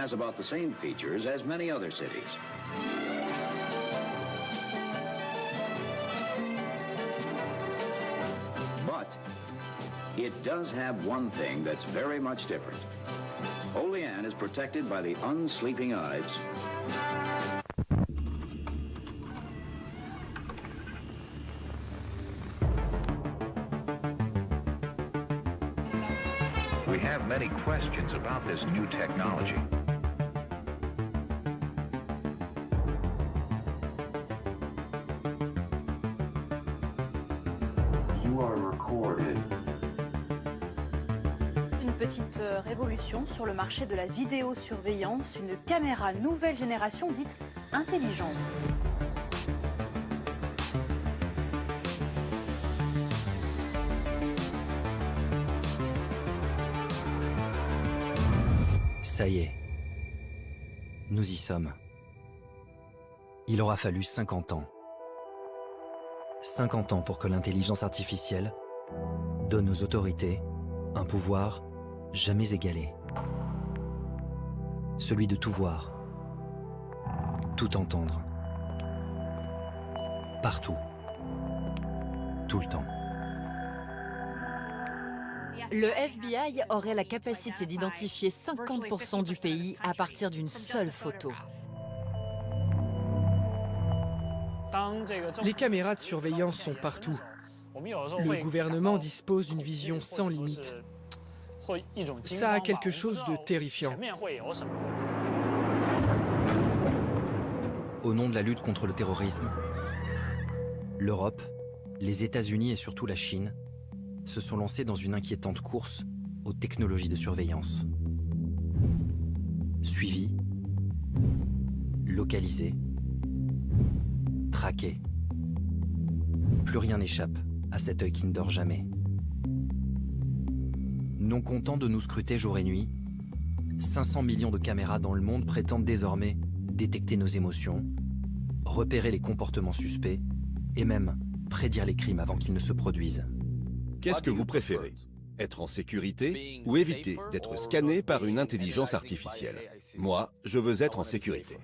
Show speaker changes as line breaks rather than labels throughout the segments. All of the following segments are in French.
has about the same features as many other cities. But it does have one thing that's very much different. Olean is protected by the unsleeping Ives.
We have many questions about this new technology.
You are recorded.
Une petite révolution sur le marché de la vidéosurveillance, une caméra nouvelle génération dite intelligente.
Ça y est, nous y sommes. Il aura fallu 50 ans. 50 ans pour que l'intelligence artificielle donne aux autorités un pouvoir jamais égalé. Celui de tout voir, tout entendre, partout, tout le temps.
Le FBI aurait la capacité d'identifier 50% du pays à partir d'une seule photo.
Les caméras de surveillance sont partout. Le gouvernement dispose d'une vision sans limite. Ça a quelque chose de terrifiant.
Au nom de la lutte contre le terrorisme, l'Europe, les États-Unis et surtout la Chine se sont lancés dans une inquiétante course aux technologies de surveillance. Suivi, localisé, traqué. Plus rien n'échappe à cet œil qui ne dort jamais. Non content de nous scruter jour et nuit, 500 millions de caméras dans le monde prétendent désormais détecter nos émotions, repérer les comportements suspects et même prédire les crimes avant qu'ils ne se produisent.
Qu'est-ce que vous préférez? Être en sécurité ou éviter d'être scanné par une intelligence artificielle? Moi, je veux être en sécurité.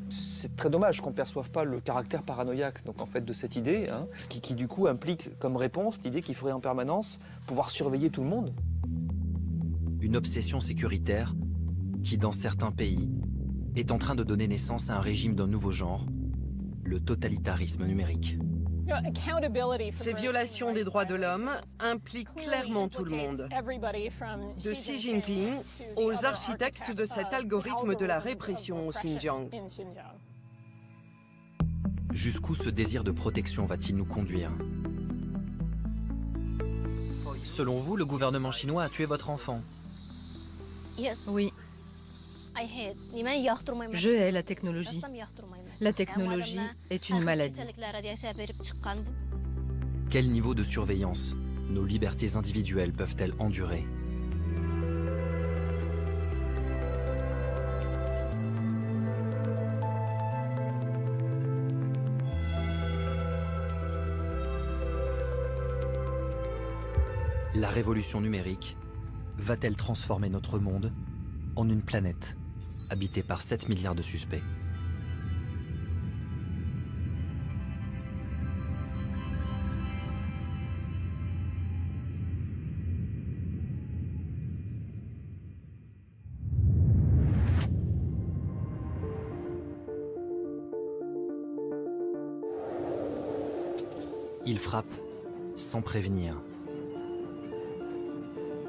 C'est très dommage qu'on ne perçoive pas le caractère paranoïaque donc, en fait, de cette idée, qui du coup implique comme réponse l'idée qu'il faudrait en permanence pouvoir surveiller tout le monde.
Une obsession sécuritaire qui, dans certains pays, est en train de donner naissance à un régime d'un nouveau genre, le totalitarisme numérique.
Ces violations des droits de l'homme impliquent clairement tout le monde, de Xi Jinping aux architectes de cet algorithme de la répression au Xinjiang.
Jusqu'où ce désir de protection va-t-il nous conduire? Selon vous, le gouvernement chinois a tué votre enfant?
Oui. Je hais la technologie. La technologie est une maladie.
Quel niveau de surveillance nos libertés individuelles peuvent-elles endurer? La révolution numérique va-t-elle transformer notre monde en une planète habitée par 7 milliards de suspects? Il frappe sans prévenir,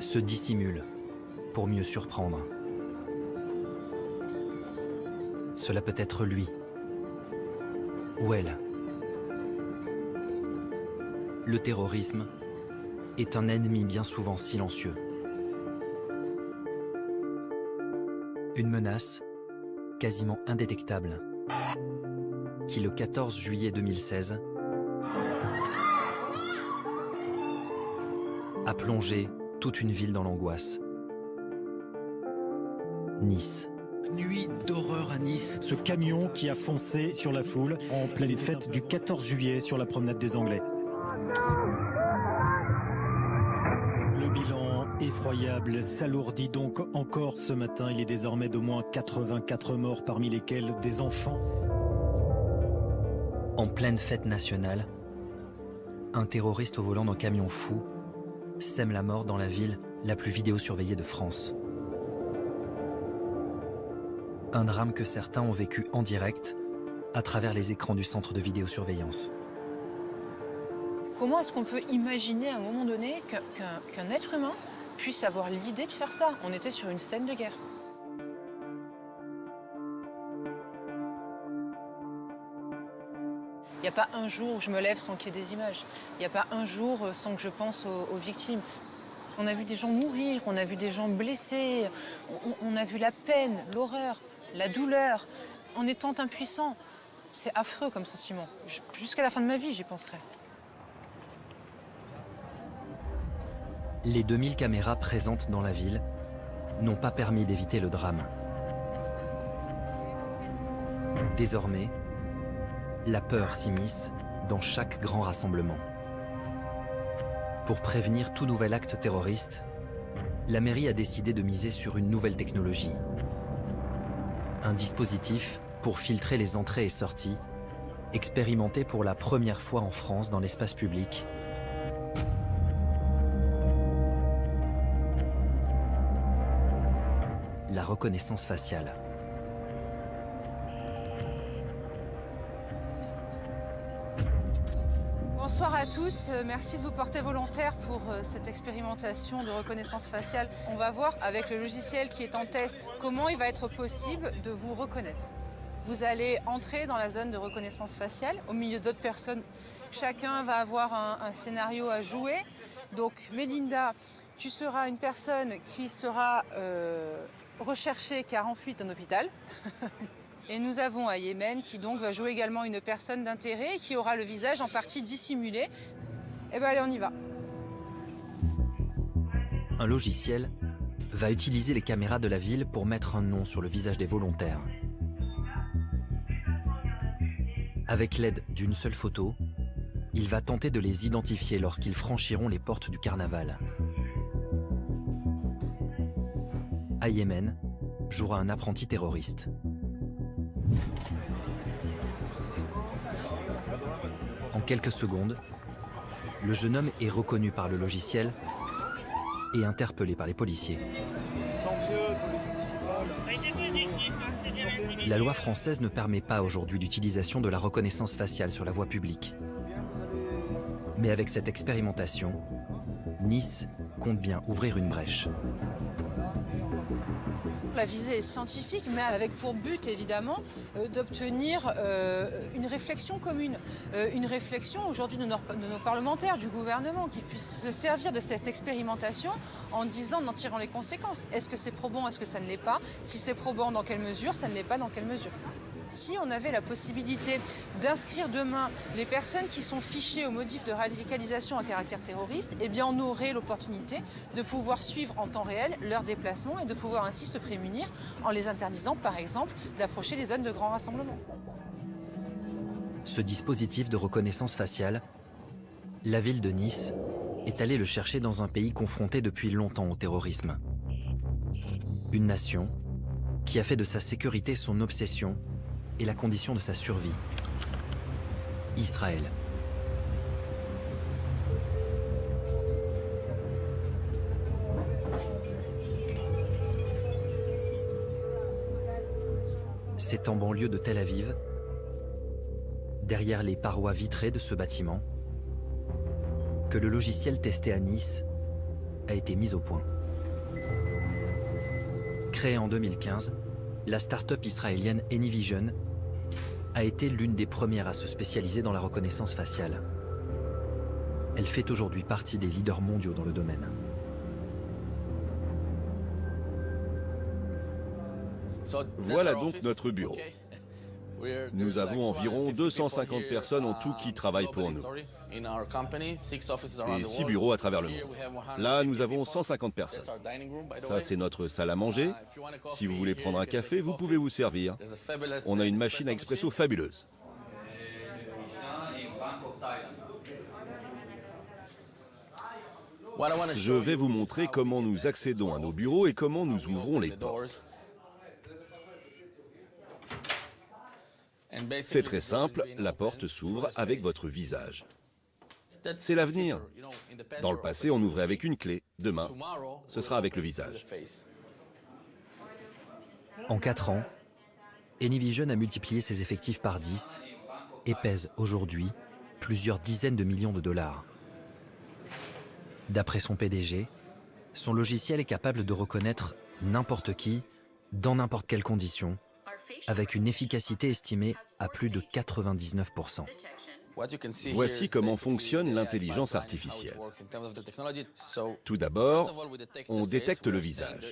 se dissimule pour mieux surprendre. Cela peut être lui ou elle. Le terrorisme est un ennemi bien souvent silencieux. Une menace quasiment indétectable qui, le 14 juillet 2016, a plongé toute une ville dans l'angoisse. Nice.
Nuit d'horreur à Nice. Ce camion qui a foncé sur la foule en pleine fête du 14 juillet sur la promenade des Anglais. Le bilan est effroyable s'alourdit donc encore ce matin. Il est désormais d'au moins 84 morts, parmi lesquels des enfants.
En pleine fête nationale, un terroriste au volant d'un camion fou sème la mort dans la ville la plus vidéosurveillée de France. Un drame que certains ont vécu en direct à travers les écrans du centre de vidéosurveillance.
Comment est-ce qu'on peut imaginer à un moment donné qu'un être humain puisse avoir l'idée de faire ça? On était sur une scène de guerre. Il n'y a pas un jour où je me lève sans qu'il y ait des images. Il n'y a pas un jour sans que je pense aux victimes. On a vu des gens mourir, on a vu des gens blessés, on a vu la peine, l'horreur, la douleur, en étant impuissant. C'est affreux comme sentiment. Jusqu'à la fin de ma vie, j'y penserai.
Les 2000 caméras présentes dans la ville n'ont pas permis d'éviter le drame. Désormais, la peur s'immisce dans chaque grand rassemblement. Pour prévenir tout nouvel acte terroriste, la mairie a décidé de miser sur une nouvelle technologie. Un dispositif pour filtrer les entrées et sorties, expérimenté pour la première fois en France dans l'espace public. La reconnaissance faciale.
Bonsoir à tous, merci de vous porter volontaire pour cette expérimentation de reconnaissance faciale. On va voir avec le logiciel qui est en test comment il va être possible de vous reconnaître. Vous allez entrer dans la zone de reconnaissance faciale au milieu d'autres personnes. Chacun va avoir un scénario à jouer. Donc Mélinda, tu seras une personne qui sera recherchée car en fuite en hôpital. Et nous avons Aymen qui donc va jouer également une personne d'intérêt qui aura le visage en partie dissimulé. Et bien allez, on y va.
Un logiciel va utiliser les caméras de la ville pour mettre un nom sur le visage des volontaires. Avec l'aide d'une seule photo, il va tenter de les identifier lorsqu'ils franchiront les portes du carnaval. Aymen jouera un apprenti terroriste. En quelques secondes, le jeune homme est reconnu par le logiciel et interpellé par les policiers. La loi française ne permet pas aujourd'hui l'utilisation de la reconnaissance faciale sur la voie publique. Mais avec cette expérimentation, Nice compte bien ouvrir une brèche.
La visée est scientifique, mais avec pour but, évidemment, d'obtenir une réflexion commune. Une réflexion aujourd'hui de nos parlementaires, du gouvernement, qui puissent se servir de cette expérimentation en disant, en tirant les conséquences. Est-ce que c'est probant, est-ce que ça ne l'est pas? Si c'est probant, dans quelle mesure? Ça ne l'est pas, dans quelle mesure? Si on avait la possibilité d'inscrire demain les personnes qui sont fichées au motif de radicalisation à caractère terroriste, eh bien on aurait l'opportunité de pouvoir suivre en temps réel leurs déplacements et de pouvoir ainsi se prémunir en les interdisant, par exemple, d'approcher les zones de grand rassemblement.
Ce dispositif de reconnaissance faciale, la ville de Nice est allée le chercher dans un pays confronté depuis longtemps au terrorisme. Une nation qui a fait de sa sécurité son obsession et la condition de sa survie. Israël. C'est en banlieue de Tel Aviv, derrière les parois vitrées de ce bâtiment, que le logiciel testé à Nice a été mis au point. Créée en 2015, la start-up israélienne Anyvision a été l'une des premières à se spécialiser dans la reconnaissance faciale. Elle fait aujourd'hui partie des leaders mondiaux dans le domaine.
Voilà donc notre bureau. Nous avons environ 250 personnes en tout qui travaillent pour nous. Et 6 bureaux à travers le monde. Là, nous avons 150 personnes. Ça, c'est notre salle à manger. Si vous voulez prendre un café, vous pouvez vous servir. On a une machine à expresso fabuleuse. Je vais vous montrer comment nous accédons à nos bureaux et comment nous ouvrons les portes. C'est très simple, la porte s'ouvre avec votre visage. C'est l'avenir. Dans le passé, on ouvrait avec une clé. Demain, ce sera avec le visage.
En 4 ans, Anyvision a multiplié ses effectifs par 10 et pèse aujourd'hui plusieurs dizaines de millions de dollars. D'après son PDG, son logiciel est capable de reconnaître n'importe qui, dans n'importe quelle condition, avec une efficacité estimée à plus de 99%.
Voici comment fonctionne l'intelligence artificielle. Tout d'abord, on détecte le visage.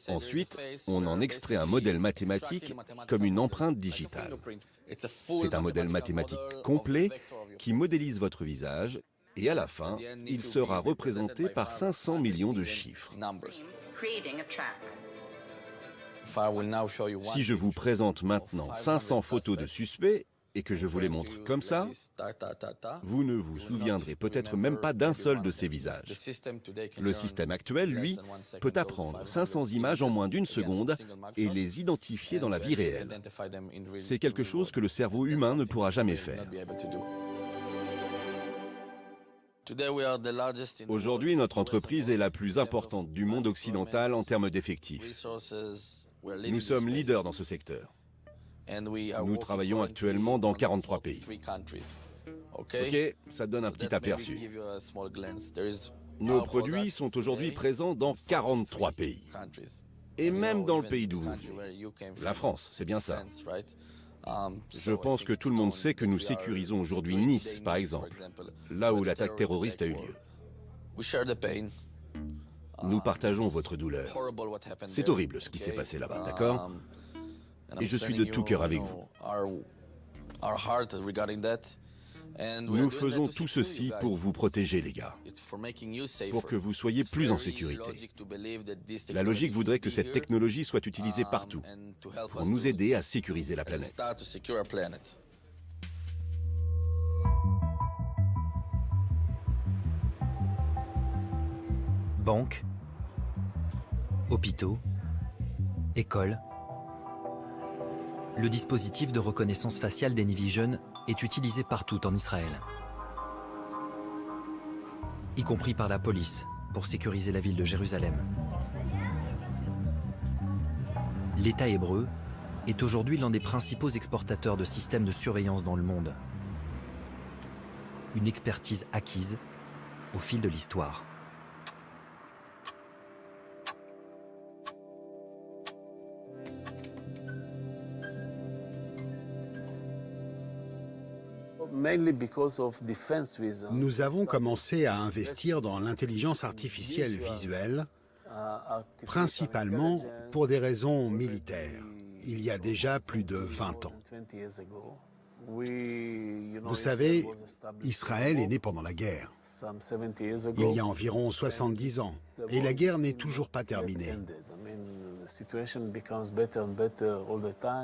Ensuite, on en extrait un modèle mathématique comme une empreinte digitale. C'est un modèle mathématique complet qui modélise votre visage et à la fin, il sera représenté par 500 millions de chiffres. Si je vous présente maintenant 500 photos de suspects et que je vous les montre comme ça, vous ne vous souviendrez peut-être même pas d'un seul de ces visages. Le système actuel, lui, peut apprendre 500 images en moins d'1 seconde et les identifier dans la vie réelle. C'est quelque chose que le cerveau humain ne pourra jamais faire. Aujourd'hui, notre entreprise est la plus importante du monde occidental en termes d'effectifs. Nous sommes leaders dans ce secteur. Nous travaillons actuellement dans 43 pays. Ok, ça donne un petit aperçu. Nos produits sont aujourd'hui présents dans 43 pays. Et même dans le pays d'où vous venez. La France, c'est bien ça. Je pense que tout le monde sait que nous sécurisons aujourd'hui Nice, par exemple, là où l'attaque terroriste a eu lieu. Nous partageons votre douleur. C'est horrible ce qui s'est passé là-bas, d'accord ? Et je suis de tout cœur avec vous. Nous faisons tout ceci pour vous protéger, les gars, pour que vous soyez plus en sécurité. La logique voudrait que cette technologie soit utilisée partout, pour nous aider à sécuriser la planète.
Banques, hôpitaux, écoles. Le dispositif de reconnaissance faciale d'Anyvision est utilisé partout en Israël, y compris par la police pour sécuriser la ville de Jérusalem. L'État hébreu est aujourd'hui l'un des principaux exportateurs de systèmes de surveillance dans le monde. Une expertise acquise au fil de l'histoire.
Nous avons commencé à investir dans l'intelligence artificielle visuelle, principalement pour des raisons militaires, il y a déjà plus de 20 ans. Vous savez, Israël est né pendant la guerre, il y a environ 70 ans, et la guerre n'est toujours pas terminée.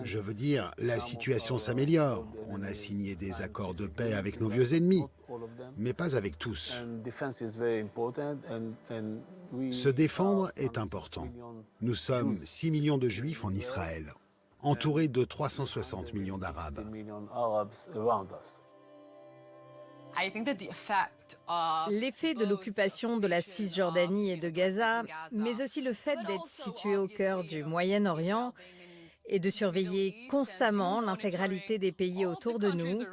Je veux dire, la situation s'améliore. On a signé des accords de paix avec nos vieux ennemis, mais pas avec tous. Se défendre est important. Nous sommes 6 millions de Juifs en Israël, entourés de 360 millions d'Arabes.
L'effet de l'occupation de la Cisjordanie et de Gaza, mais aussi le fait d'être situé au cœur du Moyen-Orient et de surveiller constamment l'intégralité des pays autour de nous,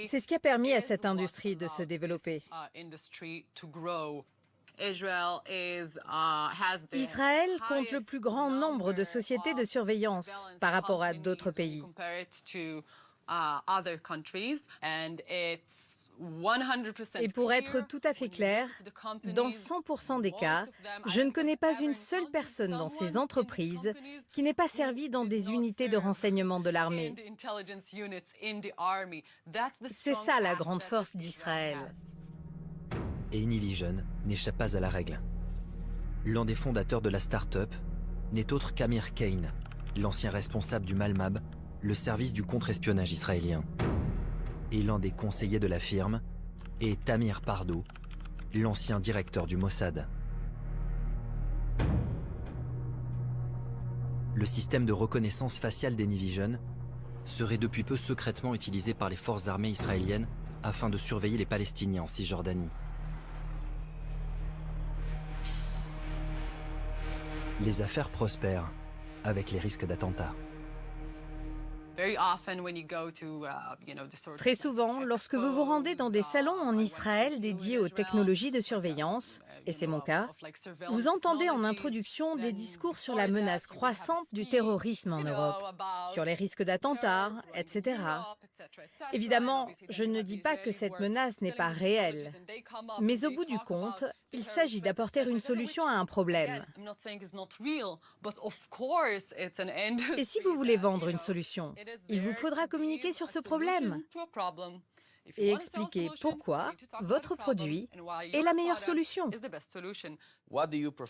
c'est ce qui a permis à cette industrie de se développer. Israël compte le plus grand nombre de sociétés de surveillance par rapport à d'autres pays. Et pour être tout à fait clair, dans 100% des cas, je ne connais pas une seule personne dans ces entreprises qui n'ait pas servi dans des unités de renseignement de l'armée. C'est ça la grande force d'Israël.
Et Anyvision n'échappe pas à la règle. L'un des fondateurs de la start-up n'est autre qu'Amir Kane, l'ancien responsable du Malmab, le service du contre-espionnage israélien. Et l'un des conseillers de la firme et Tamir Pardo, l'ancien directeur du Mossad. Le système de reconnaissance faciale d'Anyvision serait depuis peu secrètement utilisé par les forces armées israéliennes afin de surveiller les Palestiniens en Cisjordanie. Les affaires prospèrent avec les risques d'attentats.
Très souvent, lorsque vous vous rendez dans des salons en Israël dédiés aux technologies de surveillance, et c'est mon cas, vous entendez en introduction des discours sur la menace croissante du terrorisme en Europe, sur les risques d'attentats, etc. Évidemment, je ne dis pas que cette menace n'est pas réelle, mais au bout du compte, il s'agit d'apporter une solution à un problème. Et si vous voulez vendre une solution, il vous faudra communiquer sur ce problème et expliquer pourquoi votre produit est la meilleure solution.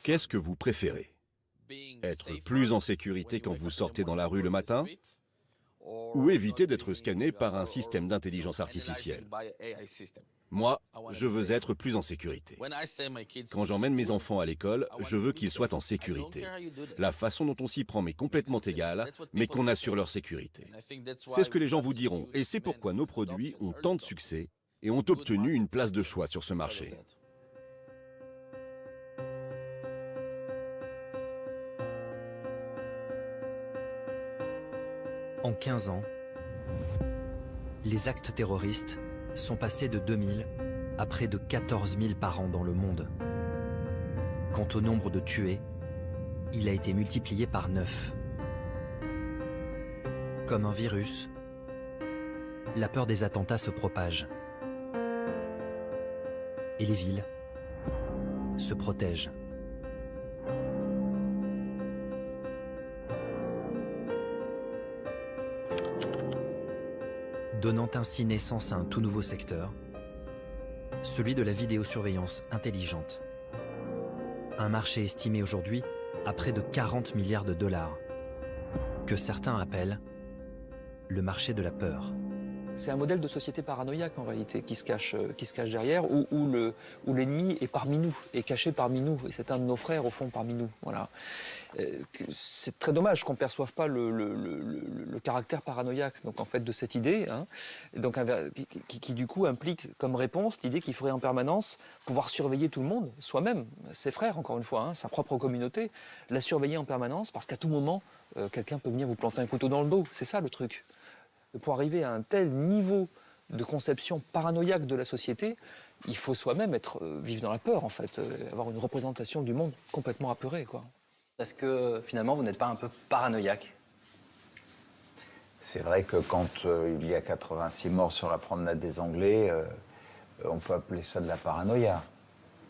Qu'est-ce que vous préférez? Être plus en sécurité quand vous sortez dans la rue le matin? Ou éviter d'être scanné par un système d'intelligence artificielle? Moi, je veux être plus en sécurité. Quand j'emmène mes enfants à l'école, je veux qu'ils soient en sécurité. La façon dont on s'y prend m'est complètement égale, mais qu'on assure leur sécurité. C'est ce que les gens vous diront, et c'est pourquoi nos produits ont tant de succès et ont obtenu une place de choix sur ce marché.
En 15 ans, les actes terroristes sont passés de 2000 à près de 14 000 par an dans le monde. Quant au nombre de tués, il a été multiplié par 9. Comme un virus, la peur des attentats se propage. Et les villes se protègent. Donnant ainsi naissance à un tout nouveau secteur, celui de la vidéosurveillance intelligente. Un marché estimé aujourd'hui à près de 40 milliards de dollars, que certains appellent le marché de la peur.
C'est un modèle de société paranoïaque en réalité qui se cache derrière, où l'ennemi est parmi nous, est caché parmi nous, et c'est un de nos frères au fond parmi nous. Voilà. C'est très dommage qu'on ne perçoive pas le caractère paranoïaque donc, en fait, de cette idée, hein, donc, qui du coup implique comme réponse l'idée qu'il faudrait en permanence pouvoir surveiller tout le monde, soi-même, ses frères encore une fois, hein, sa propre communauté, la surveiller en permanence parce qu'à tout moment, quelqu'un peut venir vous planter un couteau dans le dos, c'est ça le truc. Pour arriver à un tel niveau de conception paranoïaque de la société, il faut soi-même vivre dans la peur, en fait, avoir une représentation du monde complètement apeurée, quoi.
Est-ce que, finalement, vous n'êtes pas un peu paranoïaque?
C'est vrai que quand il y a 86 morts sur la promenade des Anglais, on peut appeler ça de la paranoïa.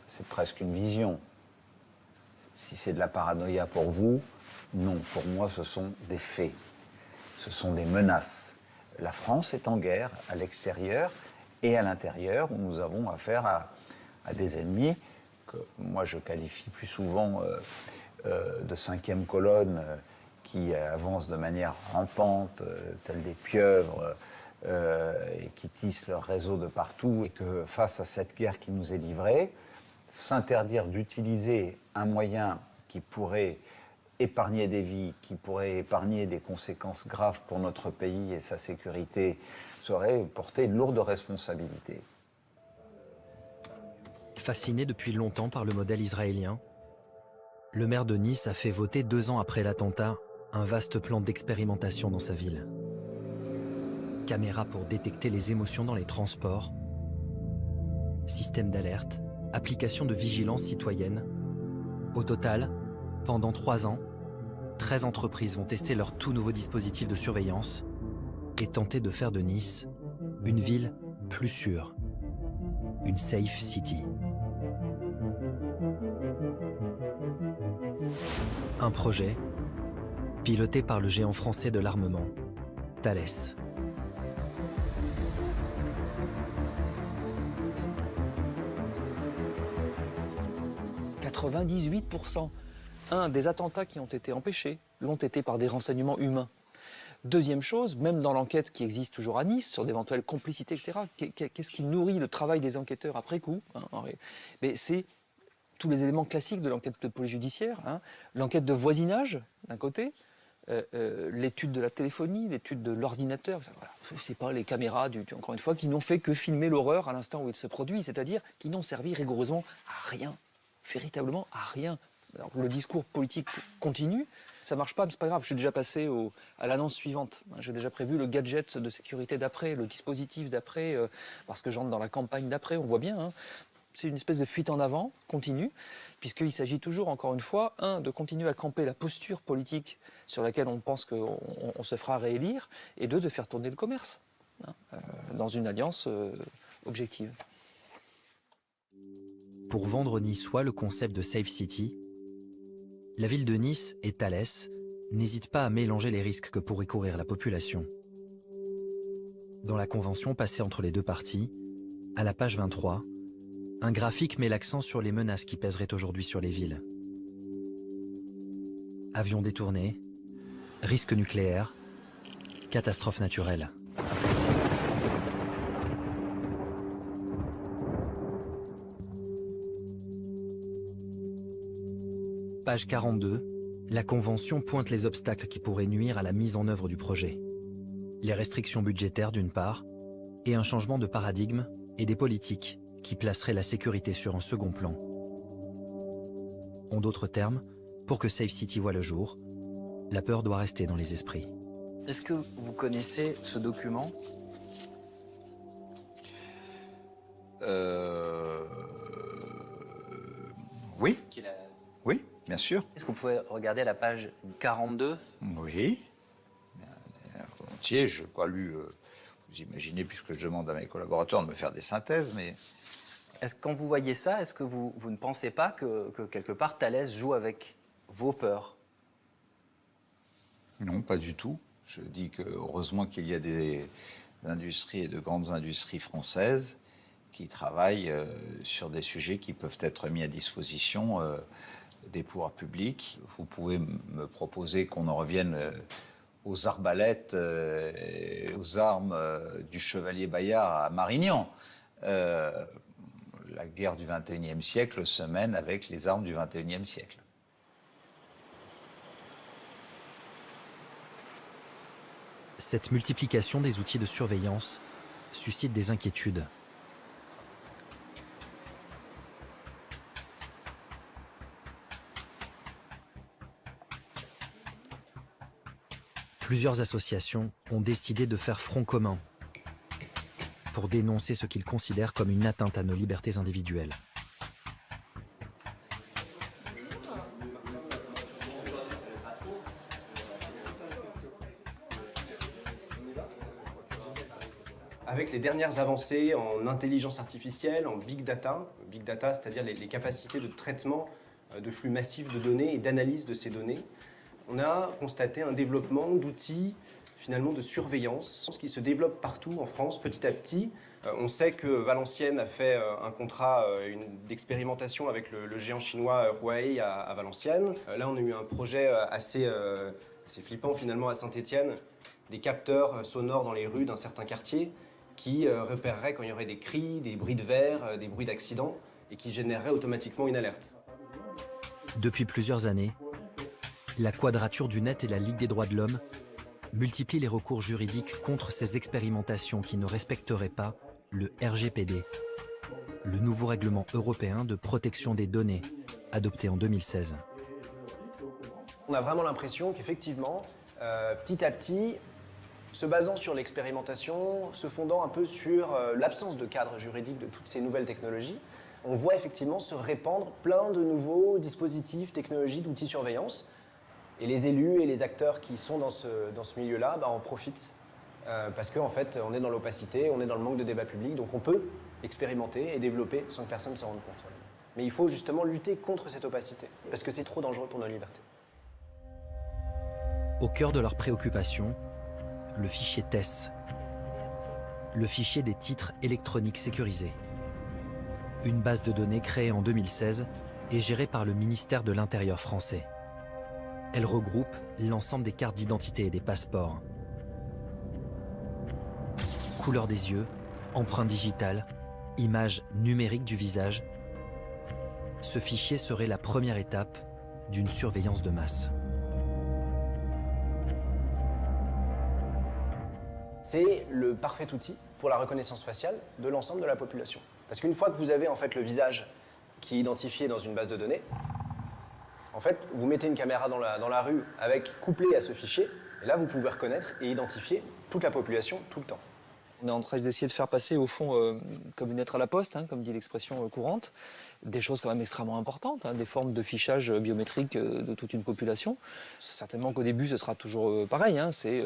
C'est presque une vision. Si c'est de la paranoïa pour vous, non. Pour moi, ce sont des faits. Ce sont des menaces. La France est en guerre à l'extérieur et à l'intérieur où nous avons affaire à des ennemis que moi je qualifie plus souvent de cinquième colonne qui avancent de manière rampante, tels des pieuvres, et qui tissent leur réseau de partout et que face à cette guerre qui nous est livrée, s'interdire d'utiliser un moyen qui pourrait épargner des vies, qui pourrait épargner des conséquences graves pour notre pays et sa sécurité, serait porter une lourde responsabilité.
Fasciné depuis longtemps par le modèle israélien, le maire de Nice a fait voter 2 ans après l'attentat un vaste plan d'expérimentation dans sa ville. Caméras pour détecter les émotions dans les transports, système d'alerte, application de vigilance citoyenne. Au total, pendant 3 ans, 13 entreprises vont tester leur tout nouveau dispositif de surveillance et tenter de faire de Nice une ville plus sûre, une safe city. Un projet piloté par le géant français de l'armement, Thales. « 98% des attentats qui ont été empêchés l'ont été par des renseignements humains.
Deuxième chose, même dans l'enquête qui existe toujours à Nice, sur d'éventuelles complicités, etc., qu'est-ce qui nourrit le travail des enquêteurs après coup, hein, mais c'est tous les éléments classiques de l'enquête de police judiciaire, hein, l'enquête de voisinage, d'un côté, l'étude de la téléphonie, l'étude de l'ordinateur, voilà. C'est pas les caméras, encore une fois, qui n'ont fait que filmer l'horreur à l'instant où il se produit, c'est-à-dire qui n'ont servi rigoureusement à rien, véritablement à rien. Alors, le discours politique continue, ça marche pas, mais c'est pas grave, je suis déjà passé à l'annonce suivante. J'ai déjà prévu le gadget de sécurité d'après, le dispositif d'après, parce que j'entre dans la campagne d'après, on voit bien, hein. C'est une espèce de fuite en avant, continue, puisqu'il s'agit toujours, encore une fois, de continuer à camper la posture politique sur laquelle on pense qu'on se fera réélire, et de faire tourner le commerce, hein, dans une alliance objective.
Pour vendre niçois le concept de Safe City, la ville de Nice et Thales n'hésitent pas à mélanger les risques que pourrait courir la population. Dans la convention passée entre les deux parties, à la page 23, un graphique met l'accent sur les menaces qui pèseraient aujourd'hui sur les villes. Avions détournés, risques nucléaires, catastrophes naturelles. Page 42, la Convention pointe les obstacles qui pourraient nuire à la mise en œuvre du projet. Les restrictions budgétaires d'une part, et un changement de paradigme et des politiques qui placeraient la sécurité sur un second plan. En d'autres termes, pour que Safe City voie le jour, la peur doit rester dans les esprits.
Est-ce que vous connaissez ce document ?
Oui. Oui, bien sûr.
Est-ce que vous pouvez regarder la page 42 ?
Oui. Volontiers, je n'ai pas lu... vous imaginez, puisque je demande à mes collaborateurs de me faire des synthèses, mais...
Est-ce que quand vous voyez ça, est-ce que vous ne pensez pas que quelque part Thales joue avec vos peurs ?
Non, pas du tout. Je dis que heureusement qu'il y a des industries et de grandes industries françaises qui travaillent sur des sujets qui peuvent être mis à disposition des pouvoirs publics. Vous pouvez me proposer qu'on en revienne aux arbalètes, aux armes du chevalier Bayard à Marignan. La guerre du XXIe siècle se mène avec les armes du XXIe siècle.
Cette multiplication des outils de surveillance suscite des inquiétudes. Plusieurs associations ont décidé de faire front commun pour dénoncer ce qu'ils considèrent comme une atteinte à nos libertés individuelles.
Avec les dernières avancées en intelligence artificielle, en big data, c'est-à-dire les capacités de traitement de flux massifs de données et d'analyse de ces données, on a constaté un développement d'outils finalement de surveillance, qui se développe partout en France petit à petit. On sait que Valenciennes a fait un contrat d'expérimentation avec le géant chinois Huawei à Valenciennes. Là, on a eu un projet assez flippant finalement à Saint-Étienne, des capteurs sonores dans les rues d'un certain quartier qui repéreraient quand il y aurait des cris, des bruits de verre, des bruits d'accidents et qui généreraient automatiquement une alerte.
Depuis plusieurs années, la Quadrature du Net et la Ligue des droits de l'homme multiplient les recours juridiques contre ces expérimentations qui ne respecteraient pas le RGPD, le nouveau règlement européen de protection des données, adopté en 2016.
On a vraiment l'impression qu'effectivement, petit à petit, se basant sur l'expérimentation, se fondant un peu sur l'absence de cadre juridique de toutes ces nouvelles technologies, on voit effectivement se répandre plein de nouveaux dispositifs, technologies, d'outils de surveillance. Et les élus et les acteurs qui sont dans ce milieu-là en profitent parce qu'en fait, on est dans l'opacité, on est dans le manque de débat public, donc on peut expérimenter et développer sans que personne s'en rende compte. Mais il faut justement lutter contre cette opacité, parce que c'est trop dangereux pour nos libertés.
Au cœur de leurs préoccupations, le fichier TESS, le fichier des titres électroniques sécurisés. Une base de données créée en 2016 et gérée par le ministère de l'Intérieur français. Elle regroupe l'ensemble des cartes d'identité et des passeports, couleur des yeux, empreinte digitale, image numérique du visage, ce fichier serait la première étape d'une surveillance de masse.
C'est le parfait outil pour la reconnaissance faciale de l'ensemble de la population. Parce qu'une fois que vous avez en fait le visage qui est identifié dans une base de données, en fait, vous mettez une caméra dans la rue couplée à ce fichier, et là vous pouvez reconnaître et identifier toute la population tout le temps.
On est en train d'essayer de faire passer au fond comme une lettre à la poste, hein, comme dit l'expression courante, des choses quand même extrêmement importantes, hein, des formes de fichage biométrique de toute une population. Certainement qu'au début ce sera toujours pareil, hein, c'est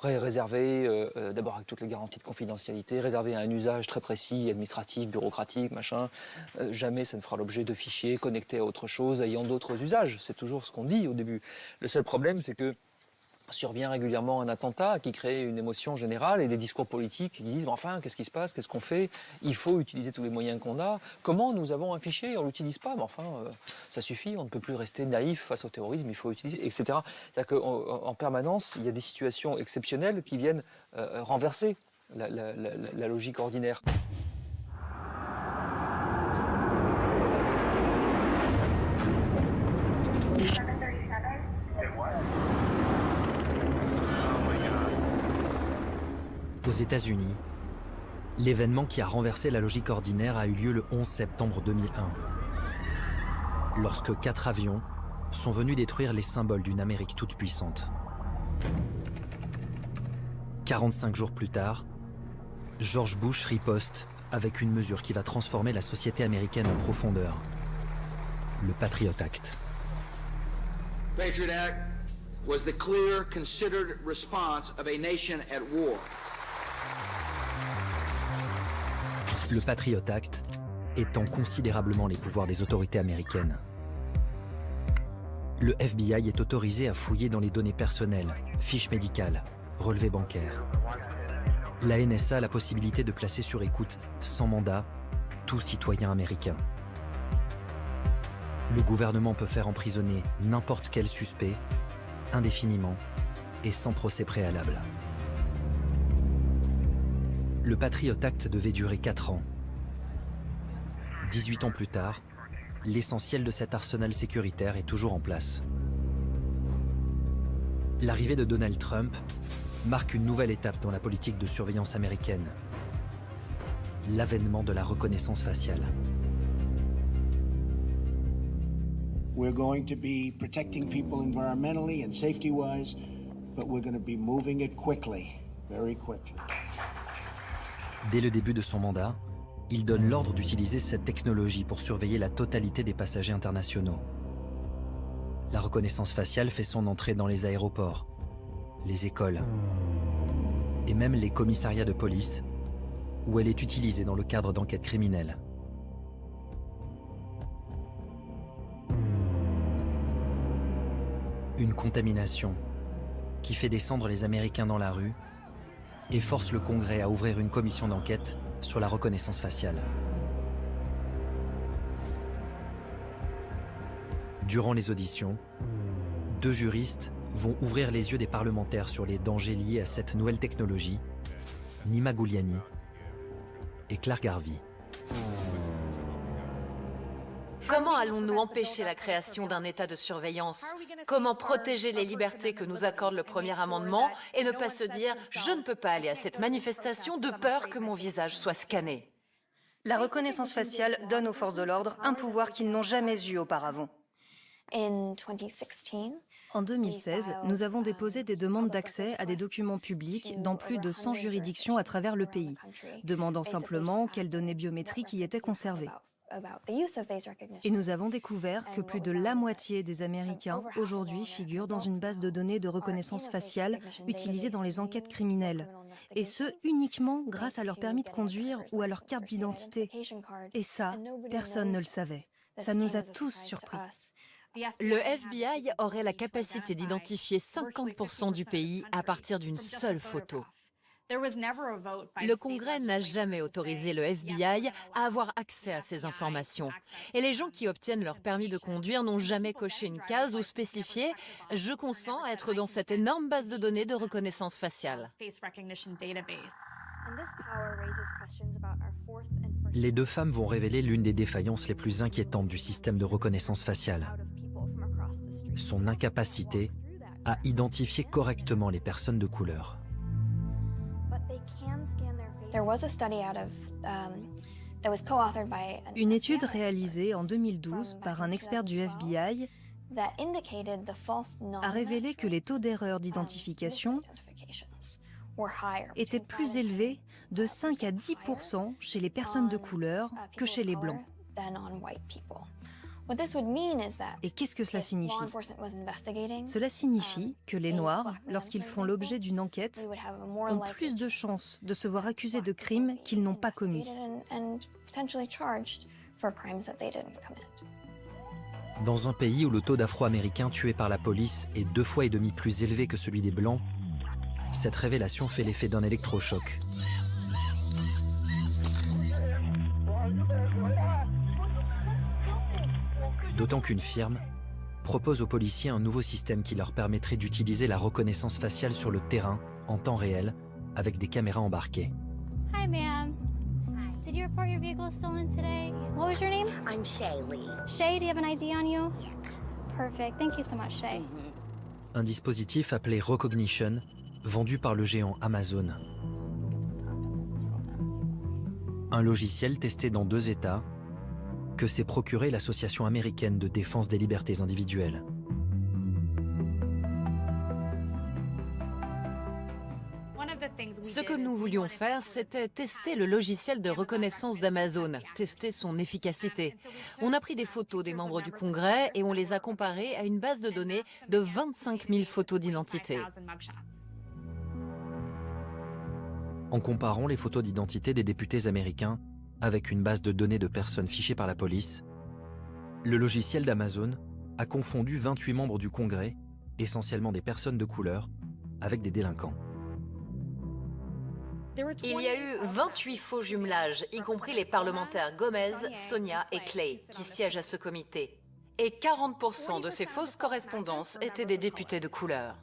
réservé d'abord avec toutes les garanties de confidentialité, réservé à un usage très précis, administratif, bureaucratique, machin. Jamais ça ne fera l'objet de fichiers connectés à autre chose, ayant d'autres usages. C'est toujours ce qu'on dit au début. Le seul problème, c'est que survient régulièrement un attentat qui crée une émotion générale et des discours politiques qui disent « enfin, qu'est-ce qui se passe, qu'est-ce qu'on fait? Il faut utiliser tous les moyens qu'on a. Comment nous avons un fichier, on ne l'utilise pas, mais enfin, ça suffit, on ne peut plus rester naïf face au terrorisme, il faut utiliser, etc. » C'est-à-dire qu'en permanence, il y a des situations exceptionnelles qui viennent renverser la logique ordinaire.
Aux États-Unis, l'événement qui a renversé la logique ordinaire a eu lieu le 11 septembre 2001, lorsque 4 avions sont venus détruire les symboles d'une Amérique toute puissante. 45 jours plus tard, George Bush riposte avec une mesure qui va transformer la société américaine en profondeur, le Patriot Act.
Patriot Act was the clear, considered response of a nation at war.
Le Patriot Act étend considérablement les pouvoirs des autorités américaines. Le FBI est autorisé à fouiller dans les données personnelles, fiches médicales, relevés bancaires. La NSA a la possibilité de placer sur écoute, sans mandat, tout citoyen américain. Le gouvernement peut faire emprisonner n'importe quel suspect, indéfiniment et sans procès préalable. Le Patriot Act devait durer 4 ans. 18 ans plus tard, l'essentiel de cet arsenal sécuritaire est toujours en place. L'arrivée de Donald Trump marque une nouvelle étape dans la politique de surveillance américaine. L'avènement de la reconnaissance faciale.
We're going to be protecting people environmentally and safety-wise, but we're going to be moving it quickly, very quickly.
Dès le début de son mandat, il donne l'ordre d'utiliser cette technologie pour surveiller la totalité des passagers internationaux. La reconnaissance faciale fait son entrée dans les aéroports, les écoles et même les commissariats de police, où elle est utilisée dans le cadre d'enquêtes criminelles. Une contamination qui fait descendre les Américains dans la rue et force le Congrès à ouvrir une commission d'enquête sur la reconnaissance faciale. Durant les auditions, 2 juristes vont ouvrir les yeux des parlementaires sur les dangers liés à cette nouvelle technologie, Nima Gouliani et Clark Harvey.
Comment allons-nous empêcher la création d'un état de surveillance? Comment protéger les libertés que nous accorde le premier amendement et ne pas se dire « je ne peux pas aller à cette manifestation de peur que mon visage soit scanné ».
La reconnaissance faciale donne aux forces de l'ordre un pouvoir qu'ils n'ont jamais eu auparavant.
En 2016, nous avons déposé des demandes d'accès à des documents publics dans plus de 100 juridictions à travers le pays, demandant simplement quelles données biométriques y étaient conservées. Et nous avons découvert que plus de la moitié des Américains aujourd'hui figurent dans une base de données de reconnaissance faciale utilisée dans les enquêtes criminelles. Et ce, uniquement grâce à leur permis de conduire ou à leur carte d'identité. Et ça, personne ne le savait. Ça nous a tous surpris.
Le FBI aurait la capacité d'identifier 50% du pays à partir d'une seule photo. Le Congrès n'a jamais autorisé le FBI à avoir accès à ces informations. Et les gens qui obtiennent leur permis de conduire n'ont jamais coché une case ou spécifié « Je consens à être dans cette énorme base de données de reconnaissance faciale ».
Les deux femmes vont révéler l'une des défaillances les plus inquiétantes du système de reconnaissance faciale. Son incapacité à identifier correctement les personnes de couleur.
Une étude réalisée en 2012 par un expert du FBI a révélé que les taux d'erreur d'identification étaient plus élevés de 5 à 10% chez les personnes de couleur que chez les Blancs. Et qu'est-ce que cela signifie? Cela signifie que les Noirs, lorsqu'ils font l'objet d'une enquête, ont plus de chances de se voir accusés de crimes qu'ils n'ont pas commis.
Dans un pays où le taux d'Afro-Américains tués par la police est 2,5 fois plus élevé que celui des Blancs, cette révélation fait l'effet d'un électrochoc. D'autant qu'une firme propose aux policiers un nouveau système qui leur permettrait d'utiliser la reconnaissance faciale sur le terrain, en temps réel, avec des caméras embarquées.
Hi, ma'am. Did you report your vehicle stolen today? What was your name? I'm Shaylee. Shay, do you have an ID on you? Perfect. Thank you so much, Shay.
Un dispositif appelé Recognition, vendu par le géant Amazon. Un logiciel testé dans 2 États, que s'est procuré l'Association américaine de défense des libertés individuelles.
Ce que nous voulions faire, c'était tester le logiciel de reconnaissance d'Amazon, tester son efficacité. On a pris des photos des membres du Congrès et on les a comparées à une base de données de 25 000 photos d'identité.
En comparant les photos d'identité des députés américains avec une base de données de personnes fichées par la police, le logiciel d'Amazon a confondu 28 membres du Congrès, essentiellement des personnes de couleur, avec des délinquants.
Il y a eu 28 faux jumelages, y compris les parlementaires Gomez, Sonia et Clay, qui siègent à ce comité. Et 40% de ces fausses correspondances étaient des députés de couleur.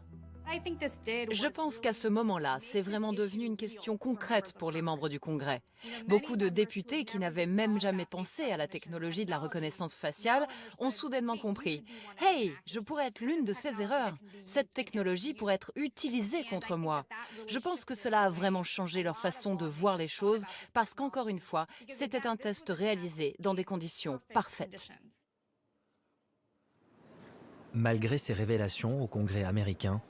Je pense qu'à ce moment-là, c'est vraiment devenu une question concrète pour les membres du Congrès. Beaucoup de députés qui n'avaient même jamais pensé à la technologie de la reconnaissance faciale ont soudainement compris « Hey, je pourrais être l'une de ces erreurs. Cette technologie pourrait être utilisée contre moi. » Je pense que cela a vraiment changé leur façon de voir les choses parce qu'encore une fois, c'était un test réalisé dans des conditions parfaites.
Malgré ces révélations au Congrès américain,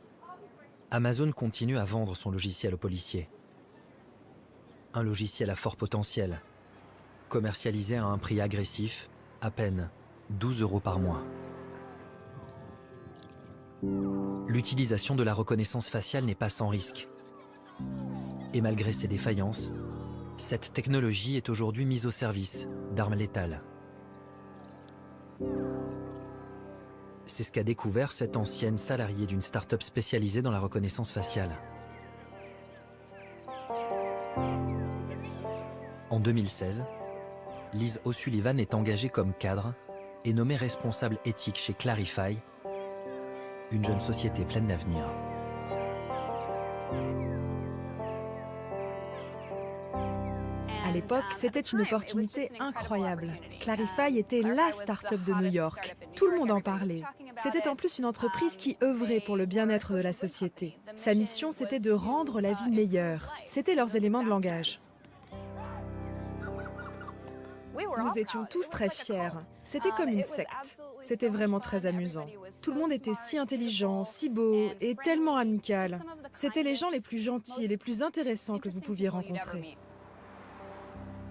Amazon continue à vendre son logiciel aux policiers. Un logiciel à fort potentiel, commercialisé à un prix agressif, à peine 12 € par mois. L'utilisation de la reconnaissance faciale n'est pas sans risque. Et malgré ses défaillances, cette technologie est aujourd'hui mise au service d'armes létales. C'est ce qu'a découvert cette ancienne salariée d'une start-up spécialisée dans la reconnaissance faciale. En 2016, Liz O'Sullivan est engagée comme cadre et nommée responsable éthique chez Clarify, une jeune société pleine d'avenir.
À l'époque, c'était une opportunité incroyable. Clarify était la start-up de New York. Tout le monde en parlait. C'était en plus une entreprise qui œuvrait pour le bien-être de la société. Sa mission, c'était de rendre la vie meilleure. C'était leurs éléments de langage. Nous étions tous très fiers. C'était comme une secte. C'était vraiment très amusant. Tout le monde était si intelligent, si beau et tellement amical. C'étaient les gens les plus gentils et les plus intéressants que vous pouviez rencontrer.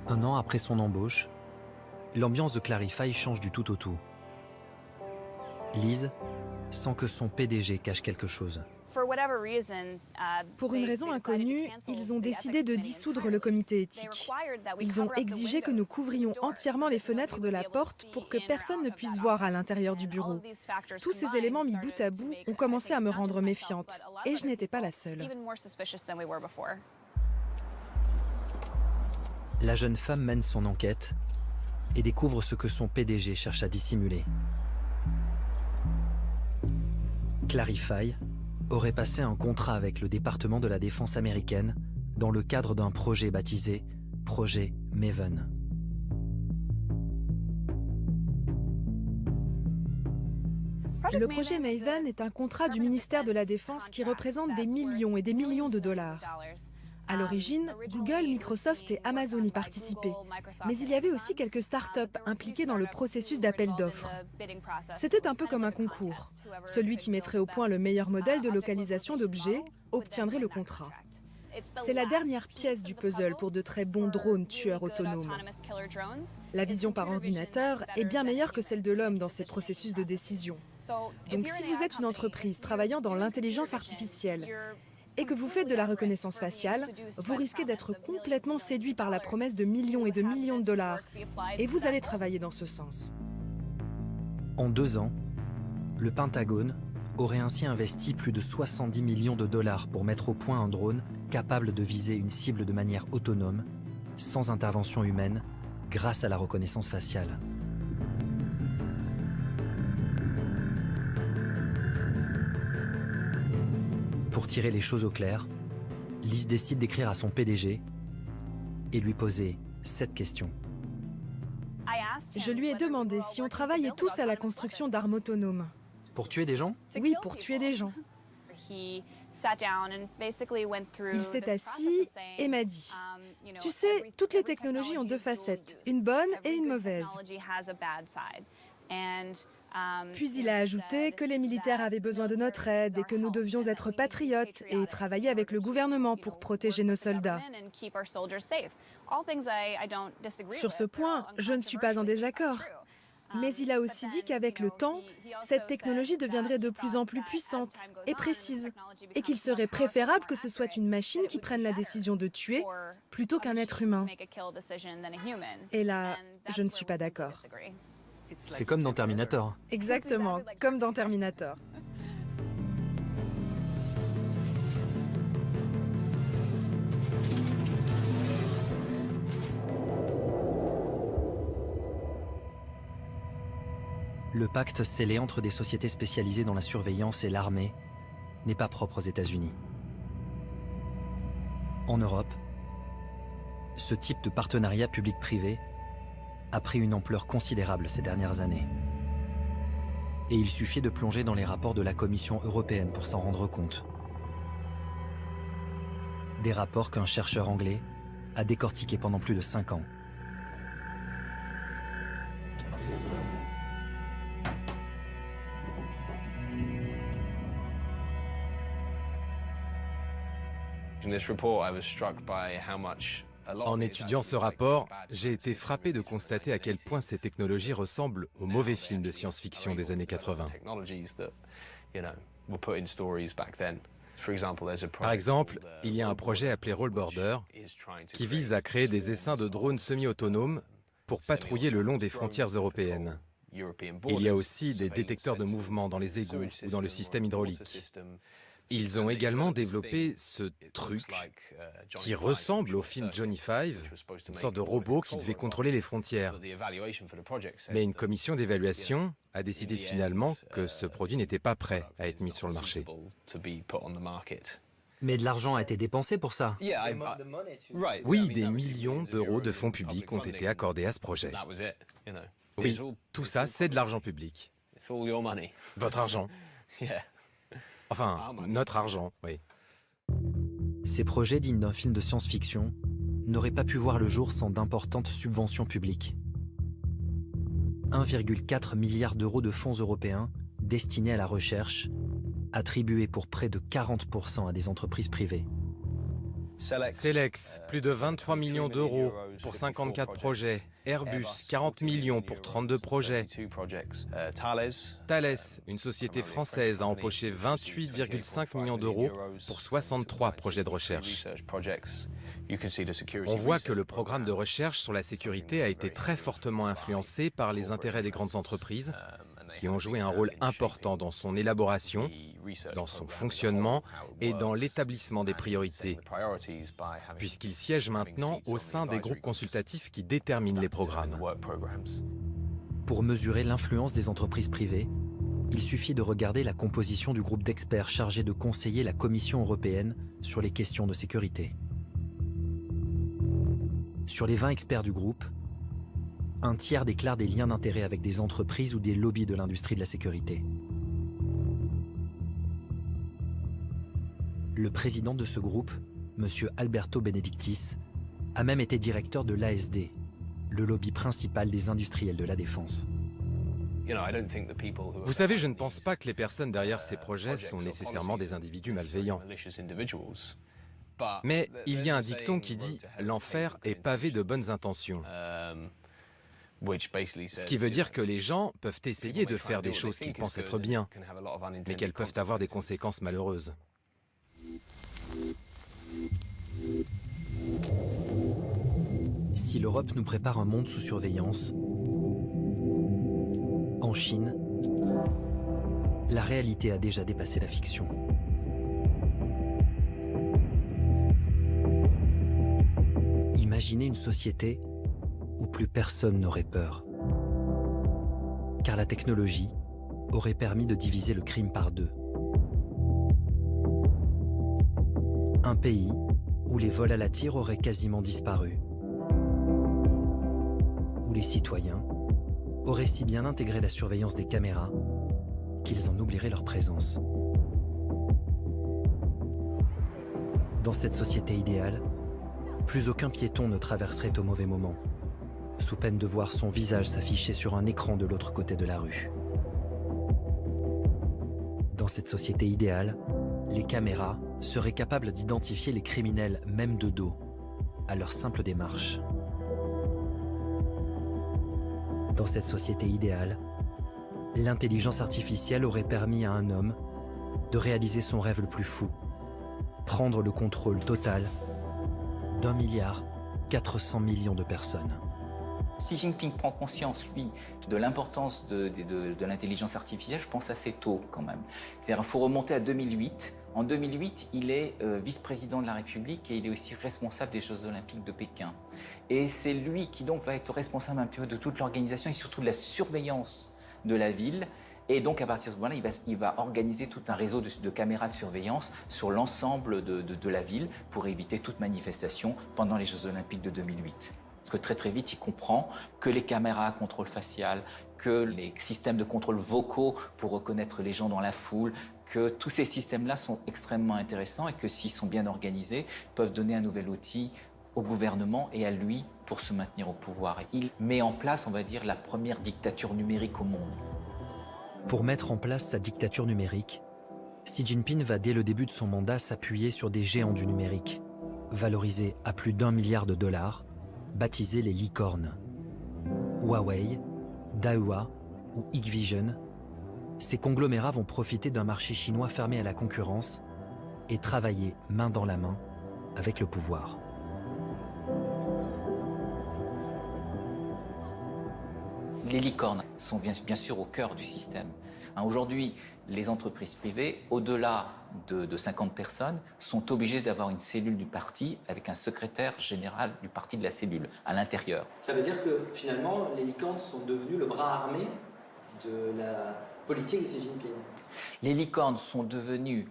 Un an après son embauche, l'ambiance de Clarify change du tout au tout. Liz sent que son PDG cache quelque chose.
Pour une raison inconnue, ils ont décidé de dissoudre le comité éthique. Ils ont exigé que nous couvrions entièrement les fenêtres de la porte pour que personne ne puisse voir à l'intérieur du bureau. Tous ces éléments mis bout à bout ont commencé à me rendre méfiante, et je n'étais pas la seule.
La jeune femme mène son enquête et découvre ce que son PDG cherche à dissimuler. Clarify aurait passé un contrat avec le département de la défense américaine dans le cadre d'un projet baptisé Projet Maven.
Le projet Maven est un contrat du ministère de la Défense qui représente des millions et des millions de dollars. À l'origine, Google, Microsoft et Amazon y participaient, mais il y avait aussi quelques startups impliquées dans le processus d'appel d'offres. C'était un peu comme un concours. Celui qui mettrait au point le meilleur modèle de localisation d'objets obtiendrait le contrat. C'est la dernière pièce du puzzle pour de très bons drones tueurs autonomes. La vision par ordinateur est bien meilleure que celle de l'homme dans ces processus de décision. Donc si vous êtes une entreprise travaillant dans l'intelligence artificielle et que vous faites de la reconnaissance faciale, vous risquez d'être complètement séduit par la promesse de millions et de millions de dollars. Et vous allez travailler dans ce sens.
En 2 ans, le Pentagone aurait ainsi investi plus de 70 millions de dollars pour mettre au point un drone capable de viser une cible de manière autonome, sans intervention humaine, grâce à la reconnaissance faciale. Pour tirer les choses au clair, Liz décide d'écrire à son PDG et lui poser cette question.
Je lui ai demandé si on travaillait tous à la construction d'armes autonomes.
Pour tuer des gens?
Oui, pour tuer des gens. Il s'est assis et m'a dit, « Tu sais, toutes les technologies ont 2 facettes, une bonne et une mauvaise. » Puis il a ajouté que les militaires avaient besoin de notre aide et que nous devions être patriotes et travailler avec le gouvernement pour protéger nos soldats. Sur ce point, je ne suis pas en désaccord. Mais il a aussi dit qu'avec le temps, cette technologie deviendrait de plus en plus puissante et précise, et qu'il serait préférable que ce soit une machine qui prenne la décision de tuer plutôt qu'un être humain. Et là, je ne suis pas d'accord.
C'est comme dans Terminator.
Exactement, comme dans Terminator.
Le pacte scellé entre des sociétés spécialisées dans la surveillance et l'armée n'est pas propre aux États-Unis. En Europe, ce type de partenariat public-privé a pris une ampleur considérable ces dernières années. Et il suffit de plonger dans les rapports de la Commission européenne pour s'en rendre compte. Des rapports qu'un chercheur anglais a décortiqués pendant plus de 5 ans.
En étudiant ce rapport, j'ai été frappé de constater à quel point ces technologies ressemblent aux mauvais films de science-fiction des années 80. Par exemple, il y a un projet appelé Roll Border qui vise à créer des essaims de drones semi-autonomes pour patrouiller le long des frontières européennes. Il y a aussi des détecteurs de mouvement dans les égouts ou dans le système hydraulique. Ils ont également développé ce truc qui ressemble au film Johnny Five, une sorte de robot qui devait contrôler les frontières. Mais une commission d'évaluation a décidé finalement que ce produit n'était pas prêt à être mis sur le marché.
Mais de l'argent a été dépensé pour ça.
Oui, des millions d'euros de fonds publics ont été accordés à ce projet. Oui, tout ça, c'est de l'argent public. Votre argent. Enfin, notre argent, oui.
Ces projets dignes d'un film de science-fiction n'auraient pas pu voir le jour sans d'importantes subventions publiques. 1,4 milliard d'euros de fonds européens destinés à la recherche, attribués pour près de 40% à des entreprises privées.
Celex, plus de 23 millions d'euros pour 54 projets. Airbus, 40 millions pour 32 projets. Thales, une société française, a empoché 28,5 millions d'euros pour 63 projets de recherche. On voit que le programme de recherche sur la sécurité a été très fortement influencé par les intérêts des grandes entreprises qui ont joué un rôle important dans son élaboration, dans son fonctionnement et dans l'établissement des priorités, puisqu'ils siègent maintenant au sein des groupes consultatifs qui déterminent les programmes.
Pour mesurer l'influence des entreprises privées, il suffit de regarder la composition du groupe d'experts chargé de conseiller la Commission européenne sur les questions de sécurité. Sur les 20 experts du groupe, un tiers déclare des liens d'intérêt avec des entreprises ou des lobbies de l'industrie de la sécurité. Le président de ce groupe, M. Alberto Benedictis, a même été directeur de l'ASD, le lobby principal des industriels de la défense.
Vous savez, je ne pense pas que les personnes derrière ces projets sont nécessairement des individus malveillants. Mais il y a un dicton qui dit « l'enfer est pavé de bonnes intentions ». Ce qui veut dire que les gens peuvent essayer de faire des choses qu'ils pensent être bien, mais qu'elles peuvent avoir des conséquences malheureuses.
Si l'Europe nous prépare un monde sous surveillance, en Chine, la réalité a déjà dépassé la fiction. Imaginez une société où plus personne n'aurait peur. Car la technologie aurait permis de diviser le crime par deux. Un pays où les vols à la tire auraient quasiment disparu. Où les citoyens auraient si bien intégré la surveillance des caméras qu'ils en oublieraient leur présence. Dans cette société idéale, plus aucun piéton ne traverserait au mauvais moment, sous peine de voir son visage s'afficher sur un écran de l'autre côté de la rue. Dans cette société idéale, les caméras seraient capables d'identifier les criminels même de dos, à leur simple démarche. Dans cette société idéale, l'intelligence artificielle aurait permis à un homme de réaliser son rêve le plus fou, prendre le contrôle total d'1,4 milliard de personnes.
Xi Jinping prend conscience, lui, de l'importance de l'intelligence artificielle, je pense assez tôt quand même. C'est-à-dire qu'il faut remonter à 2008. En 2008, il est vice-président de la République et il est aussi responsable des Jeux Olympiques de Pékin. Et c'est lui qui donc va être responsable un peu de toute l'organisation et surtout de la surveillance de la ville. Et donc à partir de ce moment-là, il va organiser tout un réseau de caméras de surveillance sur l'ensemble de la ville pour éviter toute manifestation pendant les Jeux Olympiques de 2008. Parce que très vite, il comprend que les caméras à contrôle facial, que les systèmes de contrôle vocaux pour reconnaître les gens dans la foule, que tous ces systèmes-là sont extrêmement intéressants et que s'ils sont bien organisés, peuvent donner un nouvel outil au gouvernement et à lui pour se maintenir au pouvoir. Il met en place, on va dire, la première dictature numérique au monde.
Pour mettre en place sa dictature numérique, Xi Jinping va dès le début de son mandat s'appuyer sur des géants du numérique, valorisés à plus d'1 milliard de dollars, baptisés les licornes. Huawei, Dahua ou Hikvision, ces conglomérats vont profiter d'un marché chinois fermé à la concurrence et travailler main dans la main avec le pouvoir.
Les licornes sont bien sûr au cœur du système. Aujourd'hui, les entreprises privées, au-delà de 50 personnes, sont obligées d'avoir une cellule du parti avec un secrétaire général du parti de la cellule à l'intérieur.
Ça veut dire que finalement, les licornes sont devenues le bras armé de la politique de Xi Jinping.
Les licornes sont devenues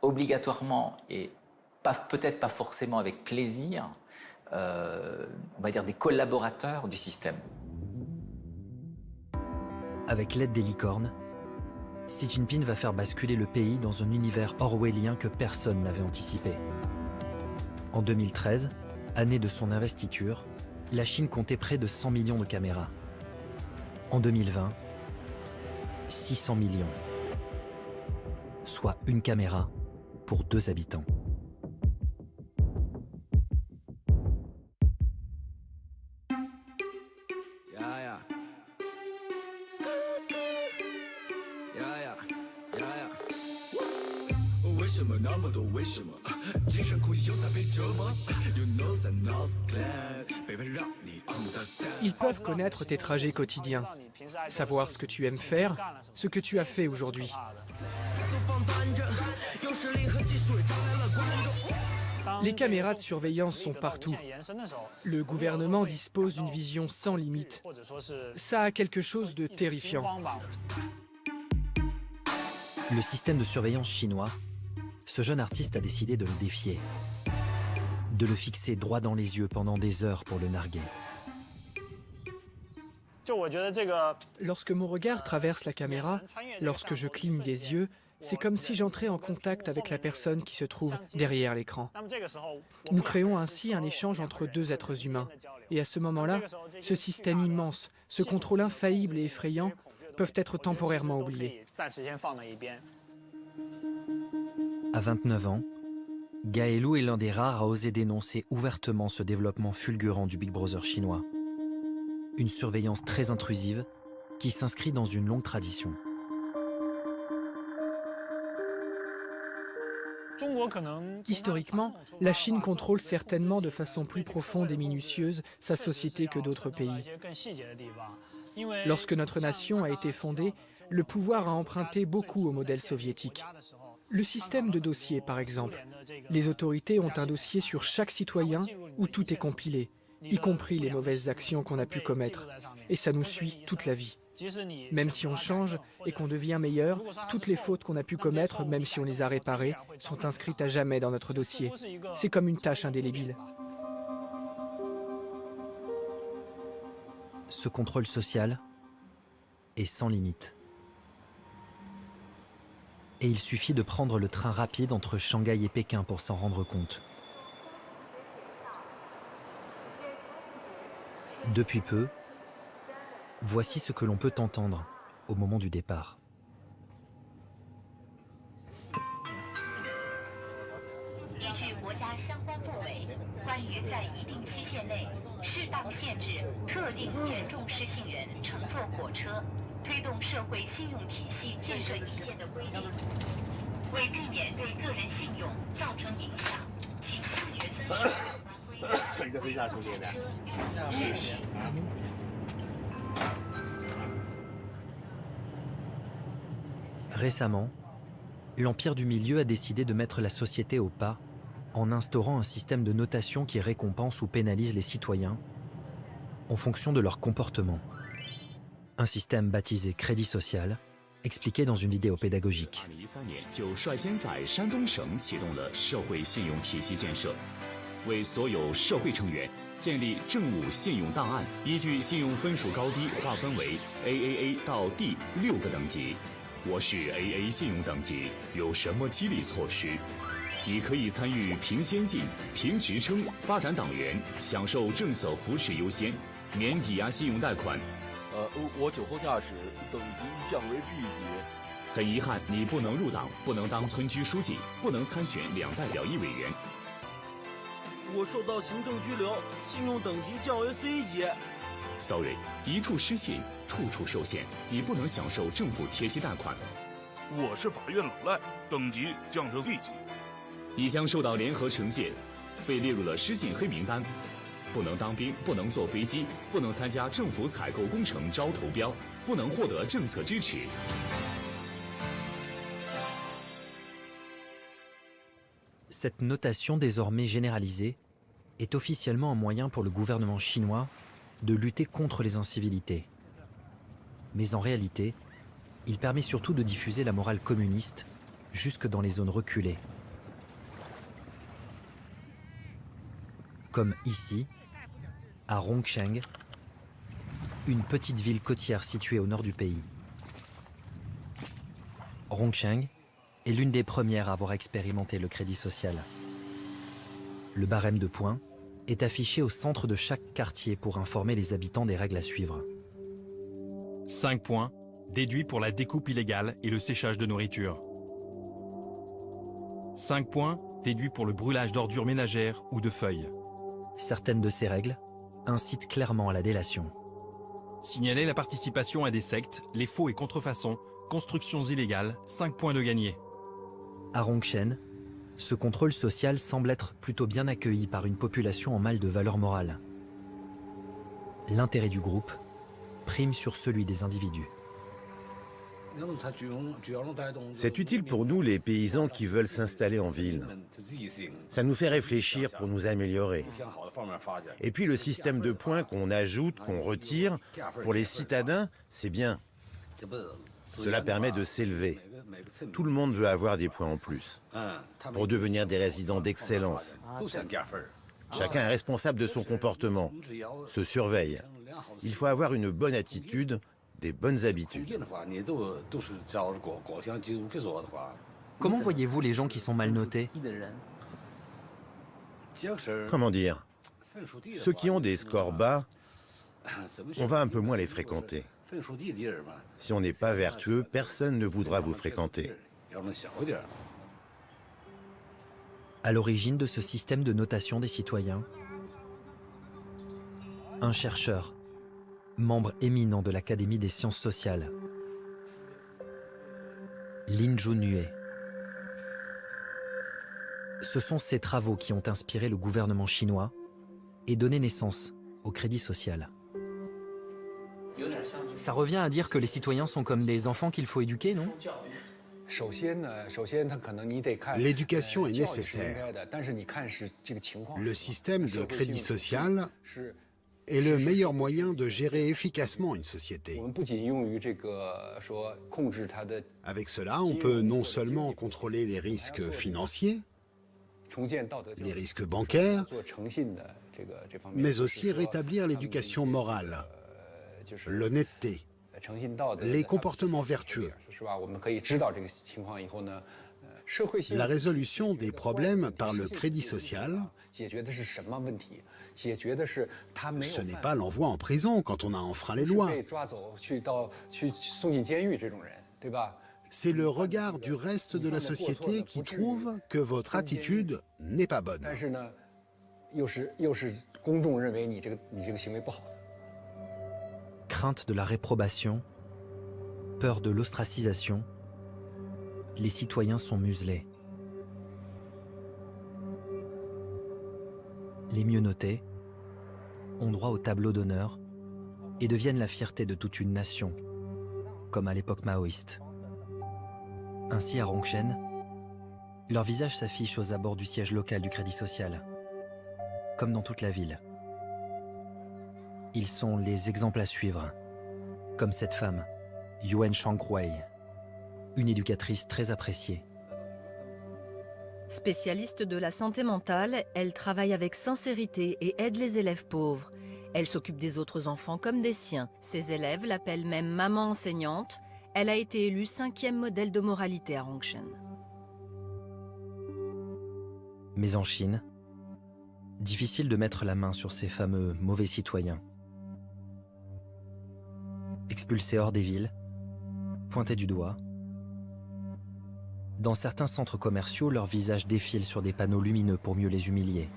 obligatoirement et peut-être pas forcément avec plaisir, on va dire des collaborateurs du système.
Avec l'aide des licornes, Xi Jinping va faire basculer le pays dans un univers orwellien que personne n'avait anticipé. En 2013, année de son investiture, la Chine comptait près de 100 millions de caméras. En 2020, 600 millions. Soit une caméra pour 2 habitants.
Ils peuvent connaître tes trajets quotidiens, savoir ce que tu aimes faire, ce que tu as fait aujourd'hui. Les caméras de surveillance sont partout. Le gouvernement dispose d'une vision sans limite. Ça a quelque chose de terrifiant.
Le système de surveillance chinois, ce jeune artiste a décidé de le défier, de le fixer droit dans les yeux pendant des heures pour le narguer.
Lorsque mon regard traverse la caméra, lorsque je cligne des yeux, c'est comme si j'entrais en contact avec la personne qui se trouve derrière l'écran. Nous créons ainsi un échange entre deux êtres humains. Et à ce moment-là, ce système immense, ce contrôle infaillible et effrayant peuvent être temporairement oubliés.
À 29 ans, Gaëlou est l'un des rares à oser dénoncer ouvertement ce développement fulgurant du Big Brother chinois. Une surveillance très intrusive qui s'inscrit dans une longue tradition.
Historiquement, la Chine contrôle certainement de façon plus profonde et minutieuse sa société que d'autres pays. Lorsque notre nation a été fondée, le pouvoir a emprunté beaucoup au modèle soviétique. Le système de dossiers, par exemple. Les autorités ont un dossier sur chaque citoyen où tout est compilé, y compris les mauvaises actions qu'on a pu commettre. Et ça nous suit toute la vie. Même si on change et qu'on devient meilleur, toutes les fautes qu'on a pu commettre, même si on les a réparées, sont inscrites à jamais dans notre dossier. C'est comme une tâche indélébile.
Ce contrôle social est sans limite. Et il suffit de prendre le train rapide entre Shanghai et Pékin pour s'en rendre compte. Depuis peu, voici ce que l'on peut entendre au moment du départ. 'Récemment, l'Empire du Milieu a décidé de mettre la société au pas en instaurant un système de notation qui récompense ou pénalise les citoyens en fonction de leur comportement. Un système baptisé crédit social, expliqué dans une vidéo pédagogique.
为所有社会成员建立政务信用档案，依据信用分数高低划分为 AAA 到 D 6个等级。我是 AA 信用等级，有什么激励措施？你可以参与评先进、评职称、发展党员，享受政策扶持优先，免抵押信用贷款。
我酒后驾驶，等级降为 B 级。
很遗憾，你不能入党，不能当村区书记，不能参选2代表1委员。
我受到行政拘留，信用等级降为 C 级。
Sorry， 一处失信，处处受限，你不能享受政府贴息贷款。
我是法院老赖，等级降成 D 级。
你将受到联合惩戒，被列入了失信黑名单，不能当兵，不能坐飞机，不能参加政府采购工程招投标，不能获得政策支持。
Cette notation désormais généralisée est officiellement un moyen pour le gouvernement chinois de lutter contre les incivilités. Mais en réalité, il permet surtout de diffuser la morale communiste jusque dans les zones reculées. Comme ici, à Rongsheng, une petite ville côtière située au nord du pays. Rongsheng est l'une des premières à avoir expérimenté le crédit social. Le barème de points est affiché au centre de chaque quartier pour informer les habitants des règles à suivre.
5 points, déduits pour la découpe illégale et le séchage de nourriture. 5 points, déduits pour le brûlage d'ordures ménagères ou de feuilles.
Certaines de ces règles incitent clairement à la délation.
Signaler la participation à des sectes, les faux et contrefaçons, constructions illégales, 5 points de gagné.
À Rongchen, ce contrôle social semble être plutôt bien accueilli par une population en mal de valeur morale. L'intérêt du groupe prime sur celui des individus.
C'est utile pour nous, les paysans qui veulent s'installer en ville. Ça nous fait réfléchir pour nous améliorer. Et puis le système de points qu'on ajoute, qu'on retire, pour les citadins, c'est bien. Cela permet de s'élever. Tout le monde veut avoir des points en plus, pour devenir des résidents d'excellence. Chacun est responsable de son comportement, se surveille. Il faut avoir une bonne attitude, des bonnes habitudes.
Comment voyez-vous les gens qui sont mal notés?
Comment dire? Ceux qui ont des scores bas, on va un peu moins les fréquenter. Si on n'est pas vertueux, personne ne voudra vous fréquenter.
À l'origine de ce système de notation des citoyens, un chercheur, membre éminent de l'Académie des sciences sociales, Lin Junhue. Ce sont ces travaux qui ont inspiré le gouvernement chinois et donné naissance au crédit social. Ça revient à dire que les citoyens sont comme des enfants qu'il faut éduquer, non?
L'éducation est nécessaire. Le système de crédit social est le meilleur moyen de gérer efficacement une société. Avec cela, on peut non seulement contrôler les risques financiers, les risques bancaires, mais aussi rétablir l'éducation morale, l'honnêteté, les comportements vertueux. La résolution des problèmes par le crédit social, ce n'est pas l'envoi en prison quand on a enfreint les lois. C'est le regard du reste de la société qui trouve que votre attitude n'est pas bonne.
Crainte de la réprobation, peur de l'ostracisation, les citoyens sont muselés. Les mieux notés ont droit au tableau d'honneur et deviennent la fierté de toute une nation, comme à l'époque maoïste. Ainsi, à Rongchen, leur visage s'affiche aux abords du siège local du Crédit Social, comme dans toute la ville. Ils sont les exemples à suivre, comme cette femme, Yuan Shangwei, une éducatrice très appréciée.
Spécialiste de la santé mentale, elle travaille avec sincérité et aide les élèves pauvres. Elle s'occupe des autres enfants comme des siens. Ses élèves l'appellent même maman enseignante. Elle a été élue 5e modèle de moralité à Rongchen.
Mais en Chine, difficile de mettre la main sur ces fameux mauvais citoyens. Expulsés hors des villes, pointés du doigt. Dans certains centres commerciaux, leurs visages défilent sur des panneaux lumineux pour mieux les humilier.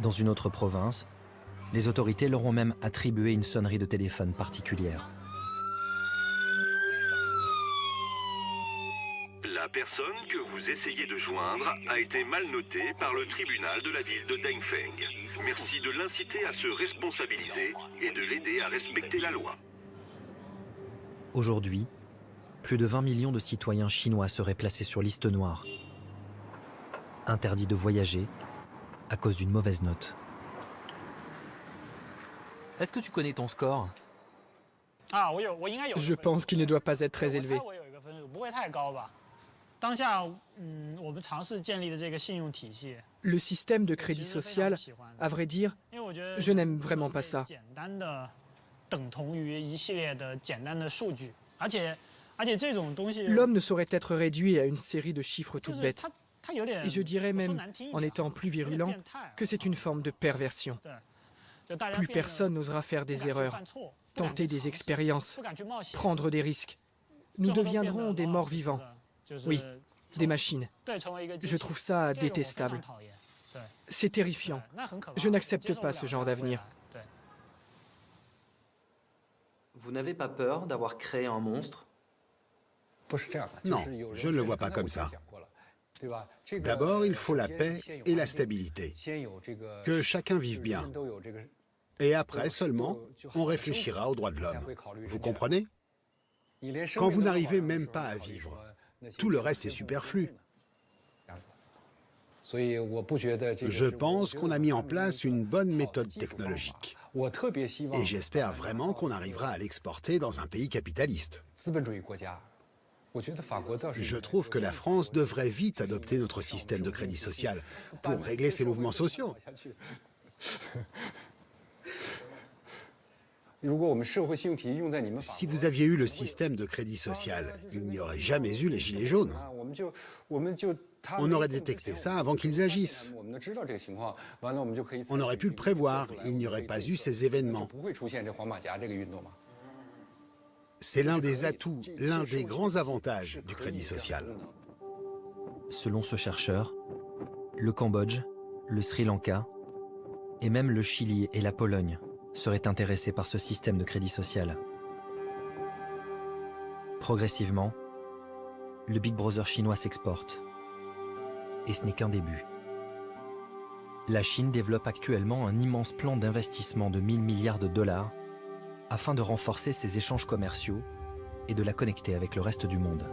Dans une autre province, les autorités leur ont même attribué une sonnerie de téléphone particulière.
La personne que vous essayez de joindre a été mal notée par le tribunal de la ville de Dengfeng. Merci de l'inciter à se responsabiliser et de l'aider à respecter la loi.
Aujourd'hui, plus de 20 millions de citoyens chinois seraient placés sur liste noire. Interdits de voyager à cause d'une mauvaise note. Est-ce que tu connais ton score?
Je pense qu'il ne doit pas être très élevé. Le système de crédit social, à vrai dire, je n'aime vraiment pas ça. L'homme ne saurait être réduit à une série de chiffres toutes bêtes. Et je dirais même, en étant plus virulent, que c'est une forme de perversion. Plus personne n'osera faire des erreurs, tenter des expériences, prendre des risques. Nous deviendrons des morts vivants. Oui, des machines. Je trouve ça détestable. C'est terrifiant. Je n'accepte pas ce genre d'avenir.
Vous n'avez pas peur d'avoir créé un monstre?
Non, je ne le vois pas comme ça. D'abord, il faut la paix et la stabilité, que chacun vive bien. Et après seulement, on réfléchira aux droits de l'homme. Vous comprenez? Quand vous n'arrivez même pas à vivre, tout le reste est superflu. Je pense qu'on a mis en place une bonne méthode technologique. Et j'espère vraiment qu'on arrivera à l'exporter dans un pays capitaliste. Je trouve que la France devrait vite adopter notre système de crédit social pour régler ses mouvements sociaux. Si vous aviez eu le système de crédit social, il n'y aurait jamais eu les gilets jaunes. On aurait détecté ça avant qu'ils agissent. On aurait pu le prévoir, il n'y aurait pas eu ces événements. C'est l'un des atouts, l'un des grands avantages du crédit social.
Selon ce chercheur, le Cambodge, le Sri Lanka et même le Chili et la Pologne seraient intéressés par ce système de crédit social. Progressivement, le Big Brother chinois s'exporte. Et ce n'est qu'un début. La Chine développe actuellement un immense plan d'investissement de 1000 milliards de dollars afin de renforcer ses échanges commerciaux et de la connecter avec le reste du monde.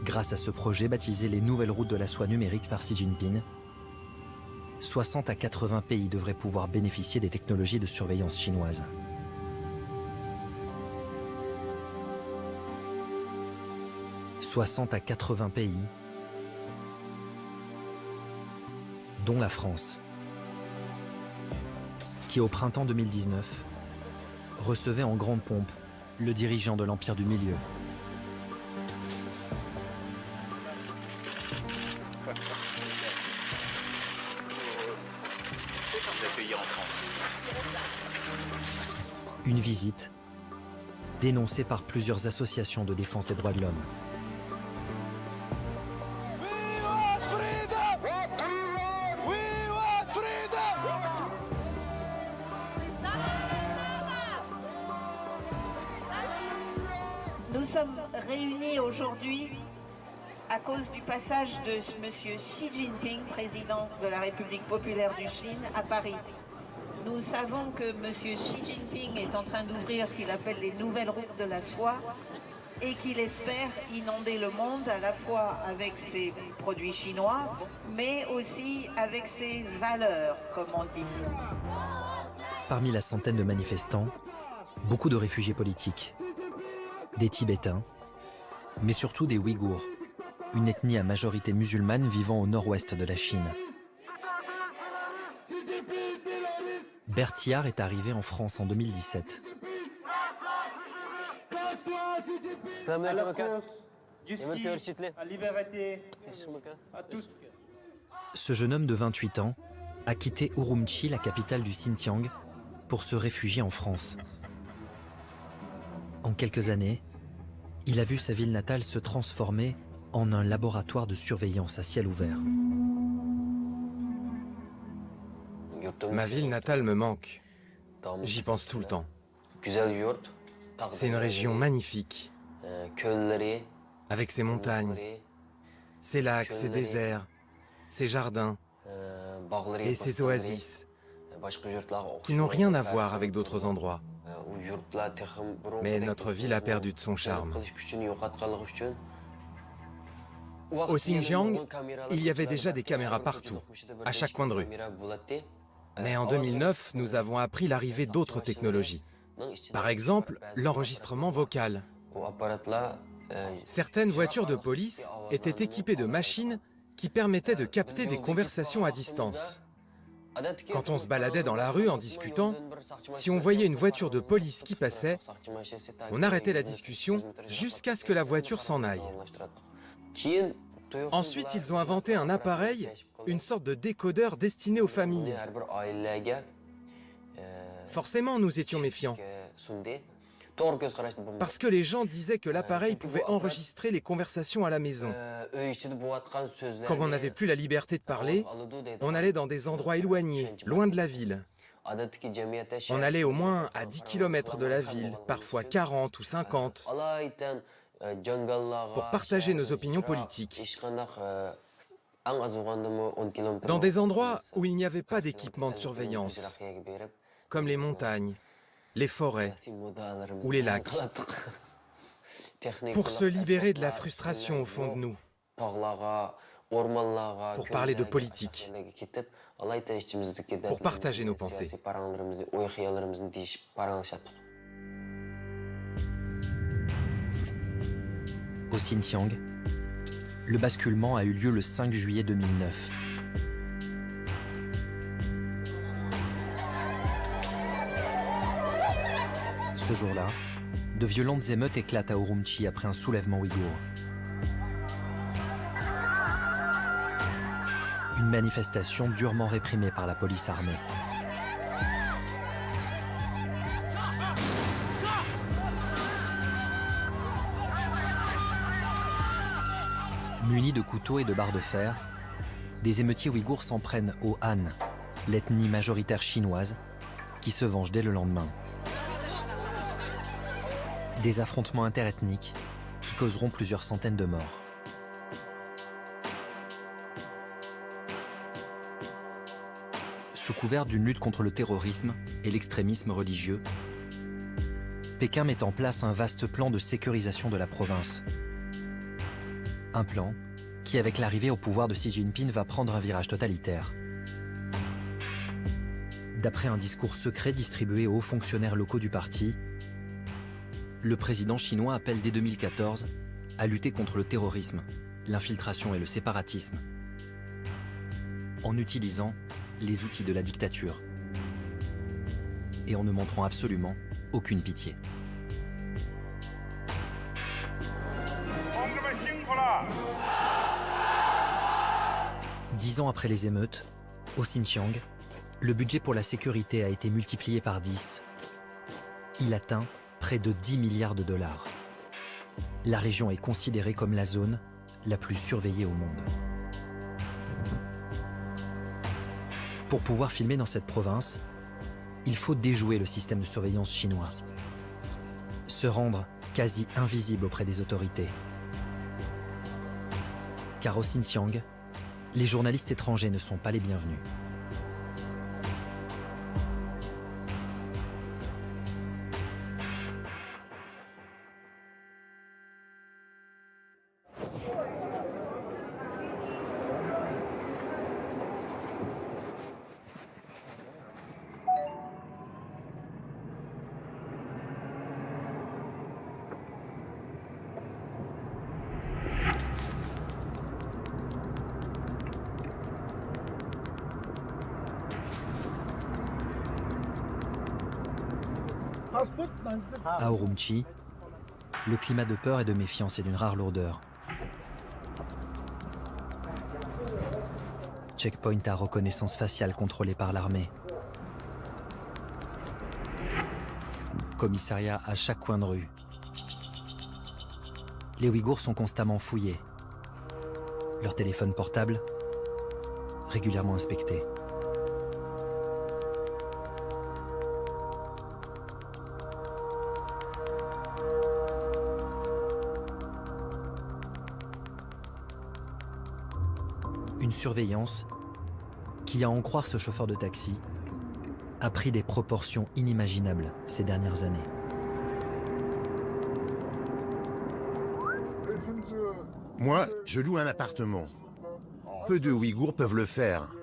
Grâce à ce projet baptisé les Nouvelles Routes de la Soie numérique par Xi Jinping, 60 à 80 pays devraient pouvoir bénéficier des technologies de surveillance chinoises. « 60 à 80 pays, dont la France, qui au printemps 2019 recevait en grande pompe le dirigeant de l'Empire du Milieu. Une visite dénoncée par plusieurs associations de défense des droits de l'homme.
Nous sommes réunis aujourd'hui à cause du passage de M. Xi Jinping, président de la République populaire du Chine, à Paris. Nous savons que M. Xi Jinping est en train d'ouvrir ce qu'il appelle les nouvelles routes de la soie et qu'il espère inonder le monde à la fois avec ses produits chinois, mais aussi avec ses valeurs, comme on dit.
Parmi la centaine de manifestants, beaucoup de réfugiés politiques, des Tibétains, mais surtout des Ouïghours, une ethnie à majorité musulmane vivant au nord-ouest de la Chine. Berthiard est arrivé en France en 2017. Ce jeune homme de 28 ans a quitté Urumqi, la capitale du Xinjiang, pour se réfugier en France. En quelques années, il a vu sa ville natale se transformer en un laboratoire de surveillance à ciel ouvert.
Ma ville natale me manque. J'y pense tout le temps. C'est une région magnifique, avec ses montagnes, ses lacs, ses déserts, ses jardins et ses oasis, qui n'ont rien à voir avec d'autres endroits. Mais notre ville a perdu de son charme. Au Xinjiang, il y avait déjà des caméras partout, à chaque coin de rue. Mais en 2009, nous avons appris l'arrivée d'autres technologies. Par exemple, l'enregistrement vocal. Certaines voitures de police étaient équipées de machines qui permettaient de capter des conversations à distance. Quand on se baladait dans la rue en discutant, si on voyait une voiture de police qui passait, on arrêtait la discussion jusqu'à ce que la voiture s'en aille. Ensuite, ils ont inventé un appareil, une sorte de décodeur destiné aux familles. Forcément, nous étions méfiants. Parce que les gens disaient que l'appareil pouvait enregistrer les conversations à la maison. Comme on n'avait plus la liberté de parler, on allait dans des endroits éloignés, loin de la ville. On allait au moins à 10 km de la ville, parfois 40 ou 50. pour partager nos opinions politiques. Dans des endroits où il n'y avait pas d'équipement de surveillance, comme les montagnes, les forêts ou les lacs, pour se libérer de la frustration au fond de nous, pour parler de politique, pour partager nos pensées.
Au Xinjiang, le basculement a eu lieu le 5 juillet 2009. Ce jour-là, de violentes émeutes éclatent à Urumqi après un soulèvement ouïghour. Une manifestation durement réprimée par la police armée. Munis de couteaux et de barres de fer, des émeutiers ouïghours s'en prennent aux Han, l'ethnie majoritaire chinoise, qui se venge dès le lendemain. Des affrontements interethniques qui causeront plusieurs centaines de morts. Sous couvert d'une lutte contre le terrorisme et l'extrémisme religieux, Pékin met en place un vaste plan de sécurisation de la province. Un plan qui, avec l'arrivée au pouvoir de Xi Jinping, va prendre un virage totalitaire. D'après un discours secret distribué aux hauts fonctionnaires locaux du parti, le président chinois appelle dès 2014 à lutter contre le terrorisme, l'infiltration et le séparatisme, en utilisant les outils de la dictature et en ne montrant absolument aucune pitié. Dix ans après les émeutes, au Xinjiang, le budget pour la sécurité a été multiplié par 10. Il atteint près de 10 milliards de dollars. La région est considérée comme la zone la plus surveillée au monde. Pour pouvoir filmer dans cette province, il faut déjouer le système de surveillance chinois, se rendre quasi invisible auprès des autorités. Car au Xinjiang, les journalistes étrangers ne sont pas les bienvenus. À Urumqi, le climat de peur et de méfiance est d'une rare lourdeur. Checkpoint à reconnaissance faciale contrôlé par l'armée. Commissariat à chaque coin de rue. Les Ouïghours sont constamment fouillés. Leurs téléphones portables régulièrement inspectés. Une surveillance qui, à en croire ce chauffeur de taxi, a pris des proportions inimaginables ces dernières années.
Moi, je loue un appartement. Peu de Ouïghours peuvent le faire.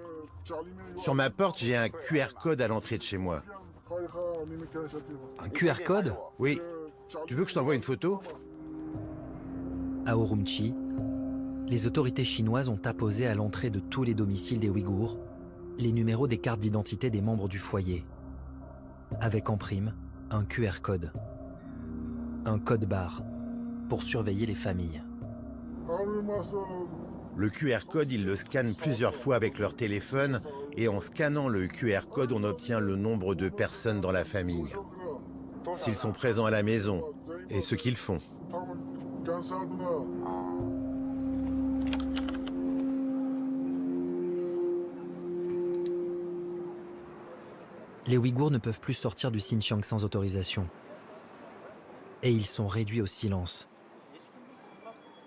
Sur ma porte, j'ai un QR code à l'entrée de chez moi.
Un QR code?
Oui. Tu veux que je t'envoie une photo?
À Urumqi, les autorités chinoises ont apposé à l'entrée de tous les domiciles des Ouïghours les numéros des cartes d'identité des membres du foyer, avec en prime un QR code, un code barre pour surveiller les familles.
Le QR code, ils le scannent plusieurs fois avec leur téléphone et en scannant le QR code, on obtient le nombre de personnes dans la famille, s'ils sont présents à la maison et ce qu'ils font.
Les Ouïghours ne peuvent plus sortir du Xinjiang sans autorisation. Et ils sont réduits au silence,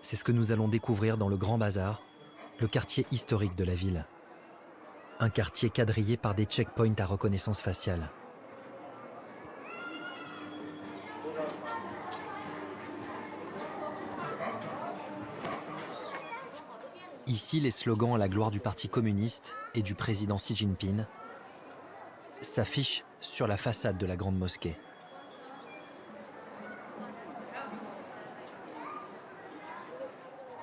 C'est ce que nous allons découvrir dans le Grand Bazar, le quartier historique de la ville. Un quartier quadrillé par des checkpoints à reconnaissance faciale. Ici, les slogans à la gloire du Parti communiste et du président Xi Jinping s'affichent sur la façade de la grande mosquée.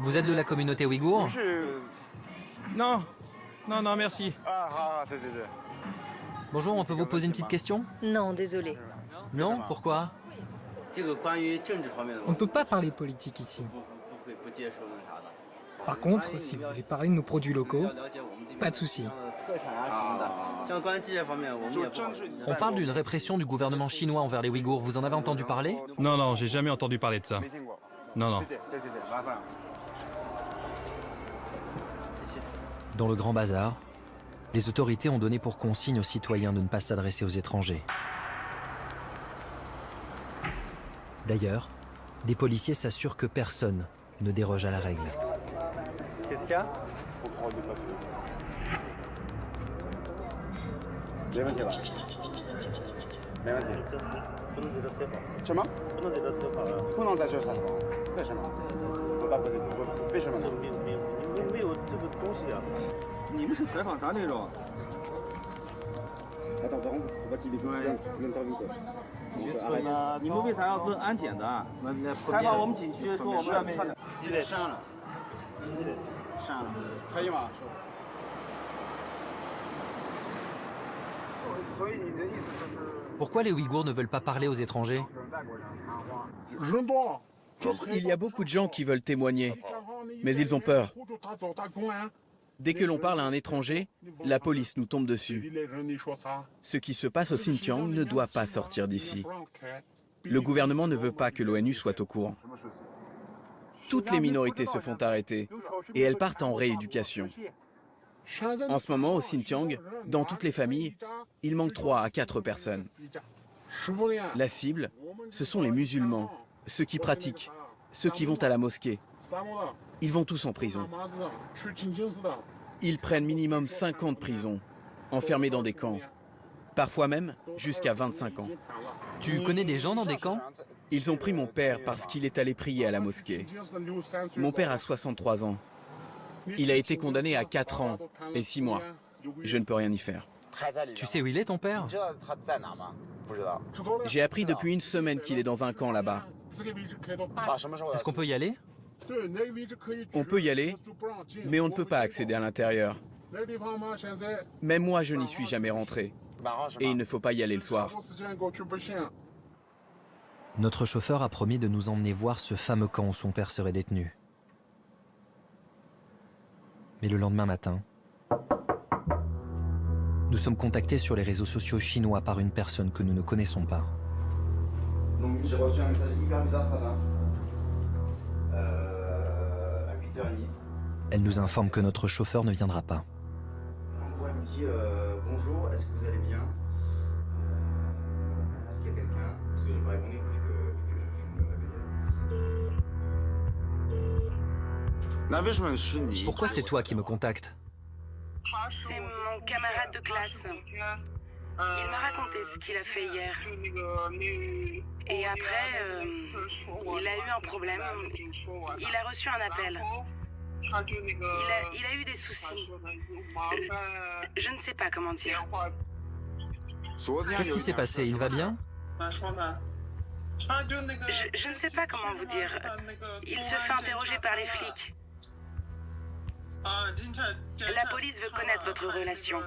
Vous êtes de la communauté ouïghour?
Non, non, merci.
Bonjour, on peut vous poser une petite question?
Non, désolé.
Non? Pourquoi?
On ne peut pas parler politique ici. Par contre, si vous voulez parler de nos produits locaux, pas de souci.
On parle d'une répression du gouvernement chinois envers les Ouïghours. Vous en avez entendu parler?
Non, j'ai jamais entendu parler de ça. Non.
Dans le Grand Bazar, les autorités ont donné pour consigne aux citoyens de ne pas s'adresser aux étrangers. D'ailleurs, des policiers s'assurent que personne ne déroge à la règle.
Qu'est-ce qu'il y a? Contrôle des papiers.
Pourquoi les Ouïghours ne veulent pas parler aux étrangers?
Il y a beaucoup de gens qui veulent témoigner, mais ils ont peur. Dès que l'on parle à un étranger, la police nous tombe dessus. Ce qui se passe au Xinjiang ne doit pas sortir d'ici. Le gouvernement ne veut pas que l'ONU soit au courant. Toutes les minorités se font arrêter et elles partent en rééducation. En ce moment, au Xinjiang, dans toutes les familles, il manque 3 à 4 personnes. La cible, ce sont les musulmans, ceux qui pratiquent, ceux qui vont à la mosquée. Ils vont tous en prison. Ils prennent minimum 5 ans de prison, enfermés dans des camps. Parfois même jusqu'à 25 ans.
Tu connais des gens dans des camps?
Ils ont pris mon père parce qu'il est allé prier à la mosquée. Mon père a 63 ans. Il a été condamné à 4 ans et 6 mois. Je ne peux rien y faire.
Tu sais où il est, ton père?
J'ai appris depuis une semaine qu'il est dans un camp là-bas.
Est-ce qu'on peut y aller?
On peut y aller, mais on ne peut pas accéder à l'intérieur. Même moi, je n'y suis jamais rentré. Et il ne faut pas y aller le soir.
Notre chauffeur a promis de nous emmener voir ce fameux camp où son père serait détenu. Mais le lendemain matin, nous sommes contactés sur les réseaux sociaux chinois par une personne que nous ne connaissons pas.
Donc j'ai reçu un message hyper bizarre ce matin. À 8h30.
Elle nous informe que notre chauffeur ne viendra pas.
En gros, elle me dit bonjour, est-ce que vous allez bien? Est-ce qu'il y a quelqu'un? Parce que j'ai pas répondu puisque je me réveillais.
Pourquoi c'est toi qui me contactes?
C'est mon camarade de classe. Il m'a raconté ce qu'il a fait hier. Et après, il a eu un problème. Il a reçu un appel. Il a eu des soucis. Je ne sais pas comment dire.
Qu'est-ce qui s'est passé? Il va bien?
Je ne sais pas comment vous dire. Il se fait interroger par les flics. La police veut connaître votre relation.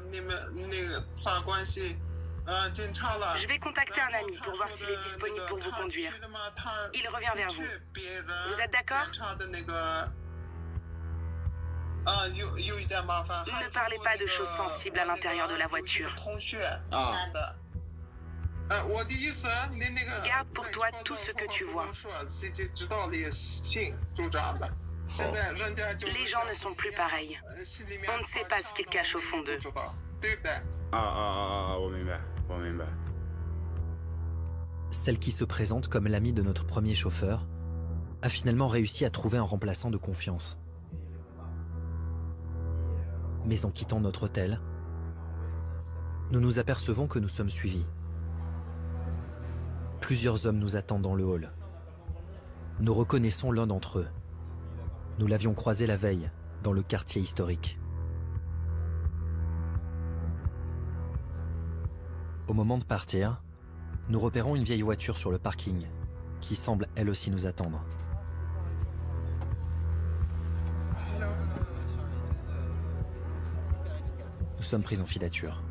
Je vais contacter un ami pour voir s'il est disponible pour vous conduire. Il revient vers vous. Vous êtes d'accord? Ne parlez pas de choses sensibles à l'intérieur de la voiture. Garde pour toi tout ce que tu vois. Les gens ne sont plus pareils. On ne sait pas ce qu'ils cachent au fond d'eux.
Celle qui se présente comme l'amie de notre premier chauffeur a finalement réussi à trouver un remplaçant de confiance. Mais en quittant notre hôtel, nous nous apercevons que nous sommes suivis. Plusieurs hommes nous attendent dans le hall. Nous reconnaissons l'un d'entre eux. Nous l'avions croisé la veille, dans le quartier historique. Au moment de partir, nous repérons une vieille voiture sur le parking, qui semble elle aussi nous attendre. Nous sommes pris en filature.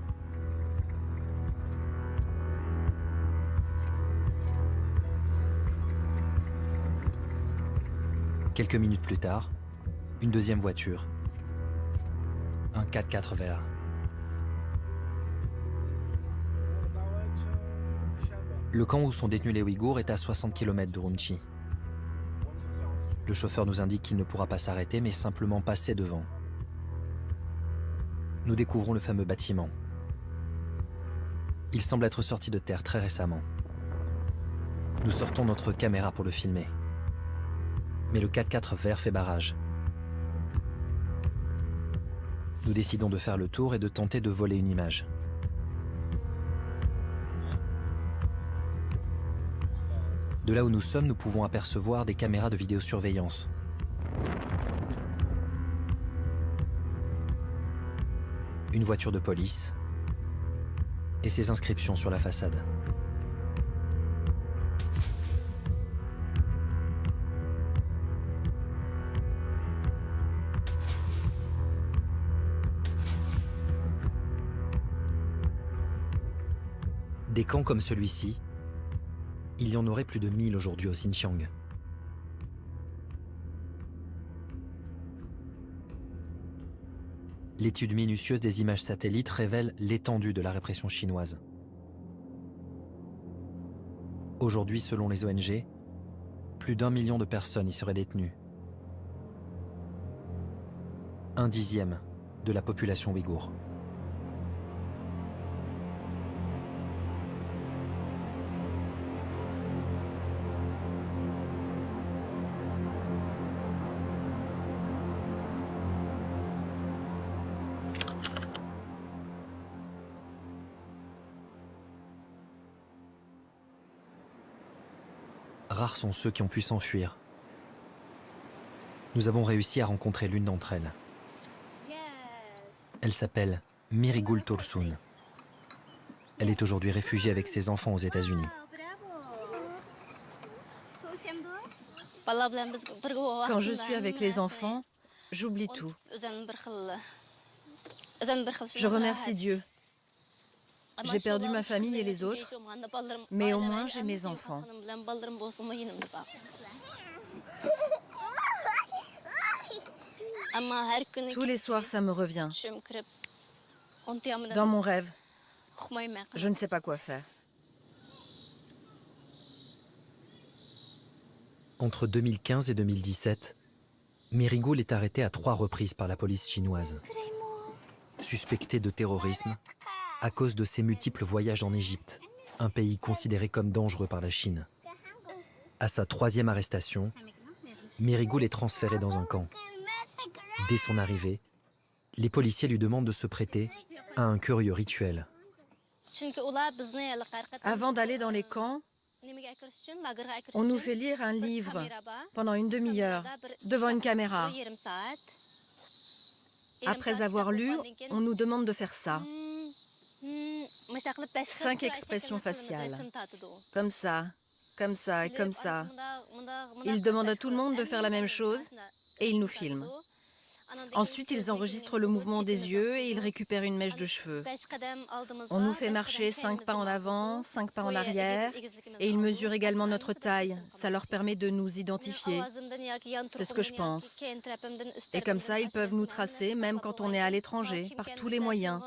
Quelques minutes plus tard, une deuxième voiture. Un 4x4 vert. Le camp où sont détenus les Ouïghours est à 60 km d'Urumqi. Le chauffeur nous indique qu'il ne pourra pas s'arrêter, mais simplement passer devant. Nous découvrons le fameux bâtiment. Il semble être sorti de terre très récemment. Nous sortons notre caméra pour le filmer. Mais le 4x4 vert fait barrage. Nous décidons de faire le tour et de tenter de voler une image. De là où nous sommes, nous pouvons apercevoir des caméras de vidéosurveillance. Une voiture de police et ses inscriptions sur la façade. Des camps comme celui-ci, il y en aurait plus de 1000 aujourd'hui au Xinjiang. L'étude minutieuse des images satellites révèle l'étendue de la répression chinoise. Aujourd'hui, selon les ONG, plus d'1 million de personnes y seraient détenues. 1/10 de la population ouïghour. Rares sont ceux qui ont pu s'enfuir. Nous avons réussi à rencontrer l'une d'entre elles. Elle s'appelle Mirigul Tursun. Elle est aujourd'hui réfugiée avec ses enfants aux États-Unis.
Quand je suis avec les enfants, j'oublie tout. Je remercie Dieu. J'ai perdu ma famille et les autres, mais au moins j'ai mes enfants. Tous les soirs, ça me revient. Dans mon rêve, je ne sais pas quoi faire.
Entre 2015 et 2017, Mirigul est arrêtée à 3 reprises par la police chinoise. Suspectée de terrorisme, à cause de ses multiples voyages en Égypte, un pays considéré comme dangereux par la Chine. À sa 3e arrestation, Mirigul est transférée dans un camp. Dès son arrivée, les policiers lui demandent de se prêter à un curieux rituel.
Avant d'aller dans les camps, on nous fait lire un livre pendant une demi-heure devant une caméra. Après avoir lu, on nous demande de faire ça. 5 expressions faciales. Comme ça, comme ça et comme ça. Ils demandent à tout le monde de faire la même chose et ils nous filment. Ensuite, ils enregistrent le mouvement des yeux et ils récupèrent une mèche de cheveux. On nous fait marcher 5 pas en avant, 5 pas en arrière et ils mesurent également notre taille. Ça leur permet de nous identifier. C'est ce que je pense. Et comme ça, ils peuvent nous tracer même quand on est à l'étranger, par tous les moyens.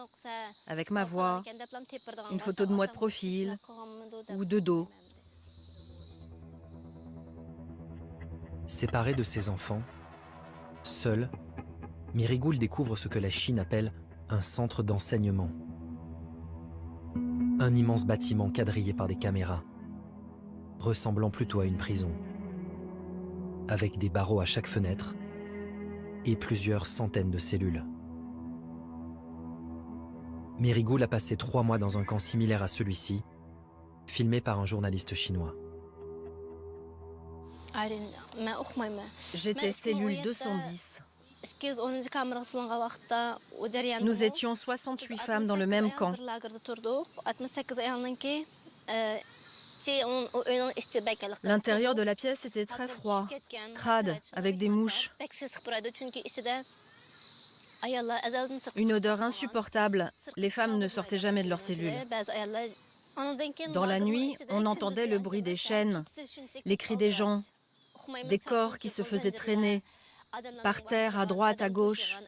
Avec ma voix, une photo de moi de profil ou de dos.
Séparée de ses enfants, seule, Mirigul découvre ce que la Chine appelle un centre d'enseignement. Un immense bâtiment quadrillé par des caméras, ressemblant plutôt à une prison. avec des barreaux à chaque fenêtre et plusieurs centaines de cellules. Merigoul a passé 3 mois dans un camp similaire à celui-ci, filmé par un journaliste chinois.
J'étais cellule 210. Nous étions 68 femmes dans le même camp. L'intérieur de la pièce était très froid, crade, avec des mouches. Une odeur insupportable. Les femmes ne sortaient jamais de leur cellule. Dans la nuit, on entendait le bruit des chaînes, les cris des gens, des corps qui se faisaient traîner, par terre, à droite, à gauche.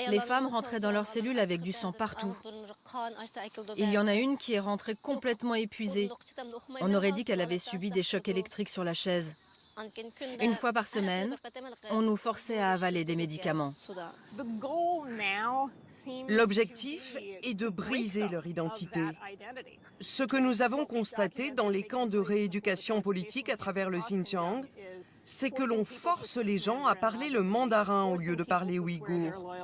Les femmes rentraient dans leur cellule avec du sang partout. Il y en a une qui est rentrée complètement épuisée. On aurait dit qu'elle avait subi des chocs électriques sur la chaise. Une fois par semaine, on nous forçait à avaler des médicaments.
L'objectif est de briser leur identité. Ce que nous avons constaté dans les camps de rééducation politique à travers le Xinjiang, c'est que l'on force les gens à parler le mandarin au lieu de parler ouïghour.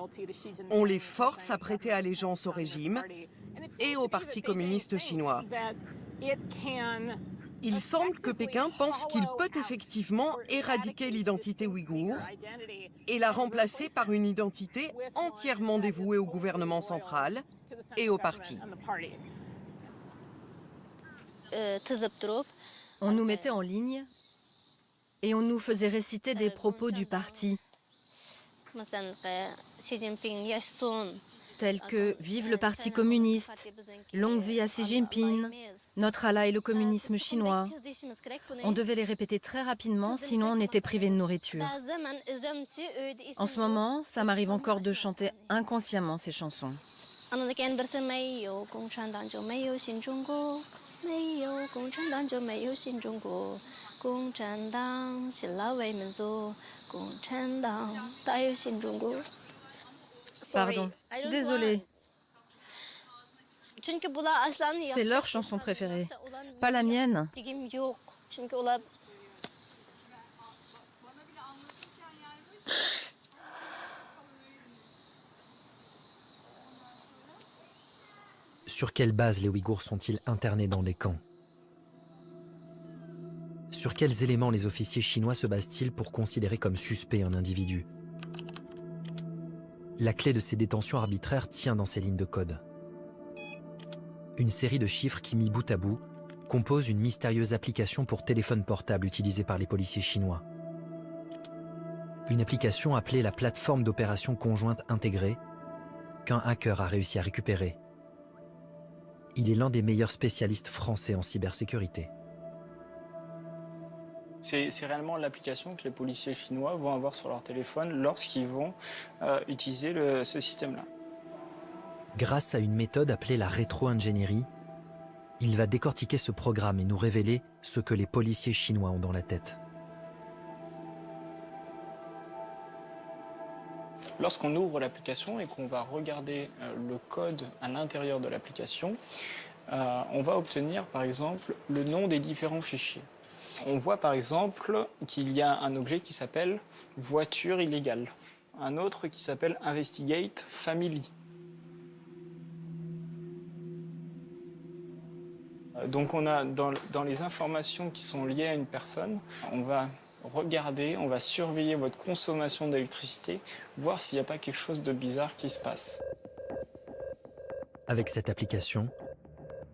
On les force à prêter allégeance au régime et au Parti communiste chinois. Il semble que Pékin pense qu'il peut effectivement éradiquer l'identité ouïghour et la remplacer par une identité entièrement dévouée au gouvernement central et au parti.
On nous mettait en ligne et on nous faisait réciter des propos du parti, tels que « Vive le Parti communiste »,« Longue vie à Xi Jinping »,« Notre Allah et le communisme chinois ». On devait les répéter très rapidement, sinon on était privé de nourriture. En ce moment, ça m'arrive encore de chanter inconsciemment ces chansons. Pardon, désolée. C'est leur chanson préférée, pas la mienne.
Sur quelle base les Ouïghours sont-ils internés dans les camps? Sur quels éléments les officiers chinois se basent-ils pour considérer comme suspect un individu? La clé de ces détentions arbitraires tient dans ces lignes de code. Une série de chiffres qui, mis bout à bout, composent une mystérieuse application pour téléphone portable utilisée par les policiers chinois. Une application appelée la plateforme d'opération conjointe intégrée, qu'un hacker a réussi à récupérer. Il est l'un des meilleurs spécialistes français en cybersécurité.
C'est réellement l'application que les policiers chinois vont avoir sur leur téléphone lorsqu'ils vont utiliser ce système-là.
Grâce à une méthode appelée la rétro-ingénierie, il va décortiquer ce programme et nous révéler ce que les policiers chinois ont dans la tête.
Lorsqu'on ouvre l'application et qu'on va regarder le code à l'intérieur de l'application, on va obtenir par exemple le nom des différents fichiers. On voit par exemple qu'il y a un objet qui s'appelle « voiture illégale », un autre qui s'appelle « Investigate Family ». Donc on a dans les informations qui sont liées à une personne, on va regarder, on va surveiller votre consommation d'électricité, voir s'il n'y a pas quelque chose de bizarre qui se passe.
Avec cette application,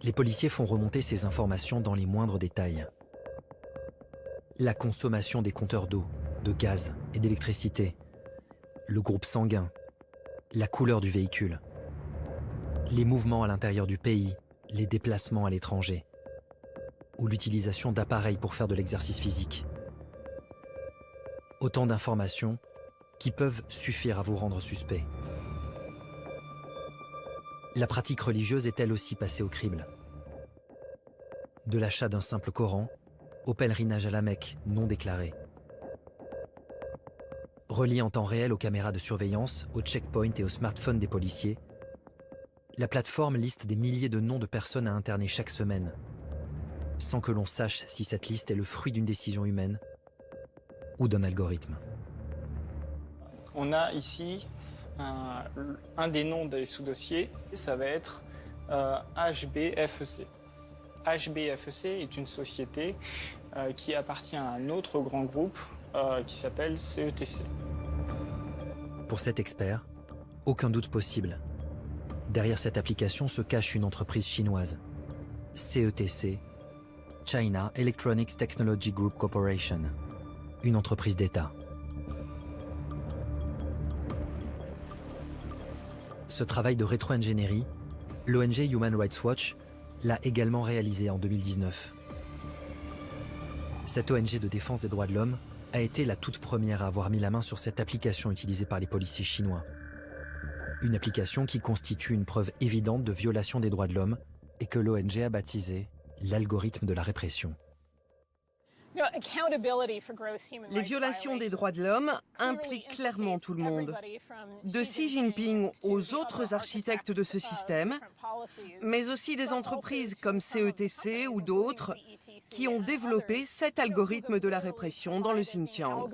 les policiers font remonter ces informations dans les moindres détails. La consommation des compteurs d'eau, de gaz et d'électricité, le groupe sanguin, la couleur du véhicule, les mouvements à l'intérieur du pays, les déplacements à l'étranger, ou l'utilisation d'appareils pour faire de l'exercice physique. Autant d'informations qui peuvent suffire à vous rendre suspect. La pratique religieuse est elle aussi passée au crible. De l'achat d'un simple Coran au pèlerinage à la Mecque non déclaré. Relié en temps réel aux caméras de surveillance, aux checkpoints et aux smartphones des policiers, la plateforme liste des milliers de noms de personnes à interner chaque semaine. sans que l'on sache si cette liste est le fruit d'une décision humaine ou d'un algorithme.
On a ici un des noms des sous-dossiers, ça va être HBFEC. HBFEC est une société qui appartient à un autre grand groupe qui s'appelle CETC.
Pour cet expert, aucun doute possible. Derrière cette application se cache une entreprise chinoise, CETC, China Electronics Technology Group Corporation, une entreprise d'État. Ce travail de rétro-ingénierie, l'ONG Human Rights Watch l'a également réalisé en 2019. Cette ONG de défense des droits de l'homme a été la toute première à avoir mis la main sur cette application utilisée par les policiers chinois. Une application qui constitue une preuve évidente de violation des droits de l'homme et que l'ONG a baptisé l'algorithme de la répression.
Les violations des droits de l'homme impliquent clairement tout le monde, de Xi Jinping aux autres architectes de ce système, mais aussi des entreprises comme CETC ou d'autres qui ont développé cet algorithme de la répression dans le Xinjiang.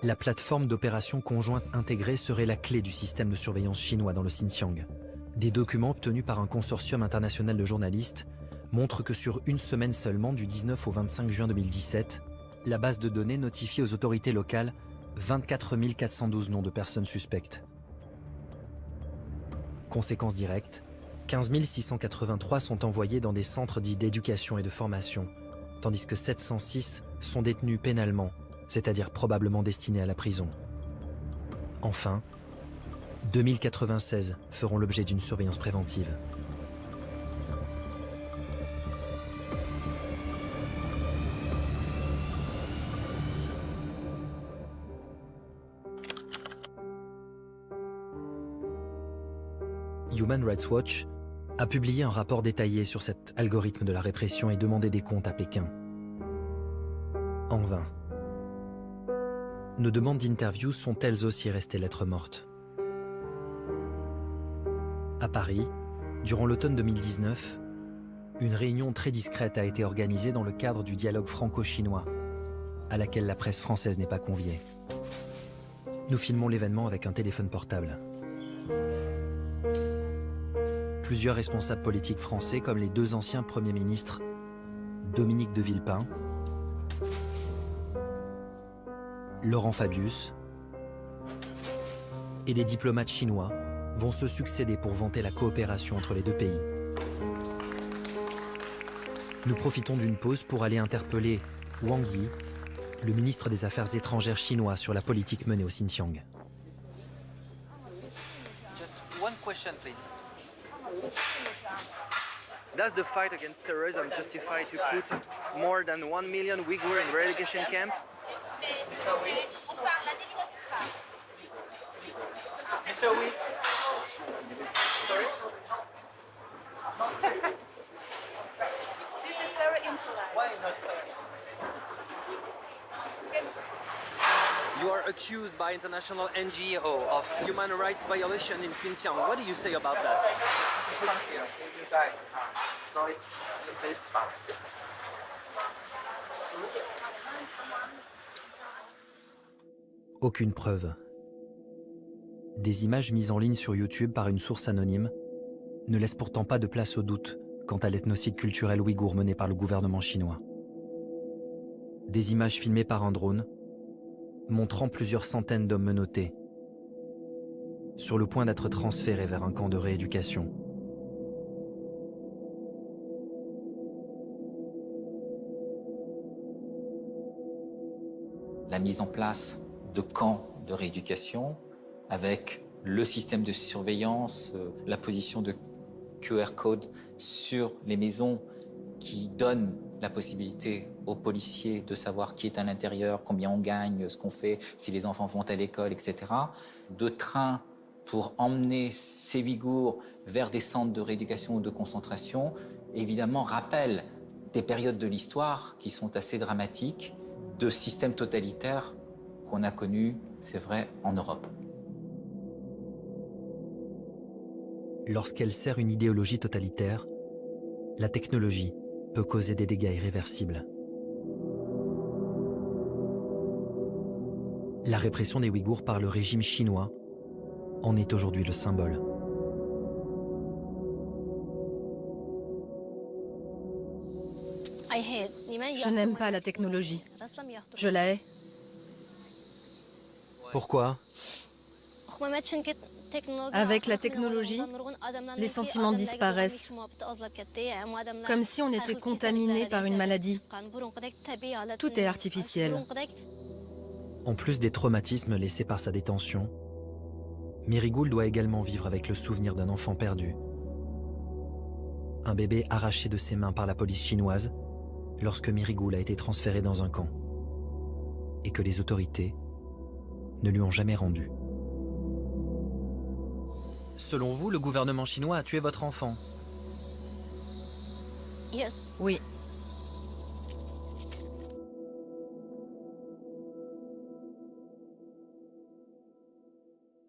La plateforme d'opération conjointe intégrée serait la clé du système de surveillance chinois dans le Xinjiang. Des documents obtenus par un consortium international de journalistes montrent que sur une semaine seulement, du 19 au 25 juin 2017, la base de données notifie aux autorités locales 24 412 noms de personnes suspectes. Conséquence directe, 15 683 sont envoyés dans des centres dits d'éducation et de formation, tandis que 706 sont détenus pénalement, c'est-à-dire probablement destinés à la prison. Enfin, 2096 feront l'objet d'une surveillance préventive. Human Rights Watch a publié un rapport détaillé sur cet algorithme de la répression et demandé des comptes à Pékin. En vain. Nos demandes d'interview sont elles aussi restées lettres mortes. À Paris, durant l'automne 2019, une réunion très discrète a été organisée dans le cadre du dialogue franco-chinois, à laquelle la presse française n'est pas conviée. Nous filmons l'événement avec un téléphone portable. Plusieurs responsables politiques français, comme les deux anciens premiers ministres, Dominique de Villepin, Laurent Fabius, et des diplomates chinois, vont se succéder pour vanter la coopération entre les deux pays. Nous profitons d'une pause pour aller interpeller Wang Yi, le ministre des Affaires étrangères chinois, sur la politique menée au Xinjiang.
Just one question, please. Does the fight against terrorism justify to put more than 1 million Uyghurs in relocation camp? Mr. Wee. Sorry?
This is very impolite.
Why not fair? You are accused by international NGO of human rights violation in Xinjiang. What do you say about that?
Aucune preuve. Des images mises en ligne sur YouTube par une source anonyme ne laissent pourtant pas de place au doute quant à l'ethnocide culturel ouïghour mené par le gouvernement chinois. Des images filmées par un drone montrant plusieurs centaines d'hommes menottés, sur le point d'être transférés vers un camp de rééducation.
La mise en place de camps de rééducation avec le système de surveillance, la position de QR code sur les maisons qui donne la possibilité aux policiers de savoir qui est à l'intérieur, combien on gagne, ce qu'on fait, si les enfants vont à l'école, etc. De trains pour emmener ces Ouïghours vers des centres de rééducation ou de concentration, évidemment, rappellent des périodes de l'histoire qui sont assez dramatiques, de systèmes totalitaires qu'on a connus, c'est vrai, en Europe.
Lorsqu'elle sert une idéologie totalitaire, la technologie peut causer des dégâts irréversibles. La répression des Ouïghours par le régime chinois en est aujourd'hui le symbole.
Je n'aime pas la technologie. Je la hais.
Pourquoi?
Avec la technologie, les sentiments disparaissent, comme si on était contaminé par une maladie. Tout est artificiel.
En plus des traumatismes laissés par sa détention, Merigoul doit également vivre avec le souvenir d'un enfant perdu. Un bébé arraché de ses mains par la police chinoise lorsque Merigoul a été transféré dans un camp et que les autorités ne lui ont jamais rendu. Selon vous, le gouvernement chinois a tué votre enfant?
Oui.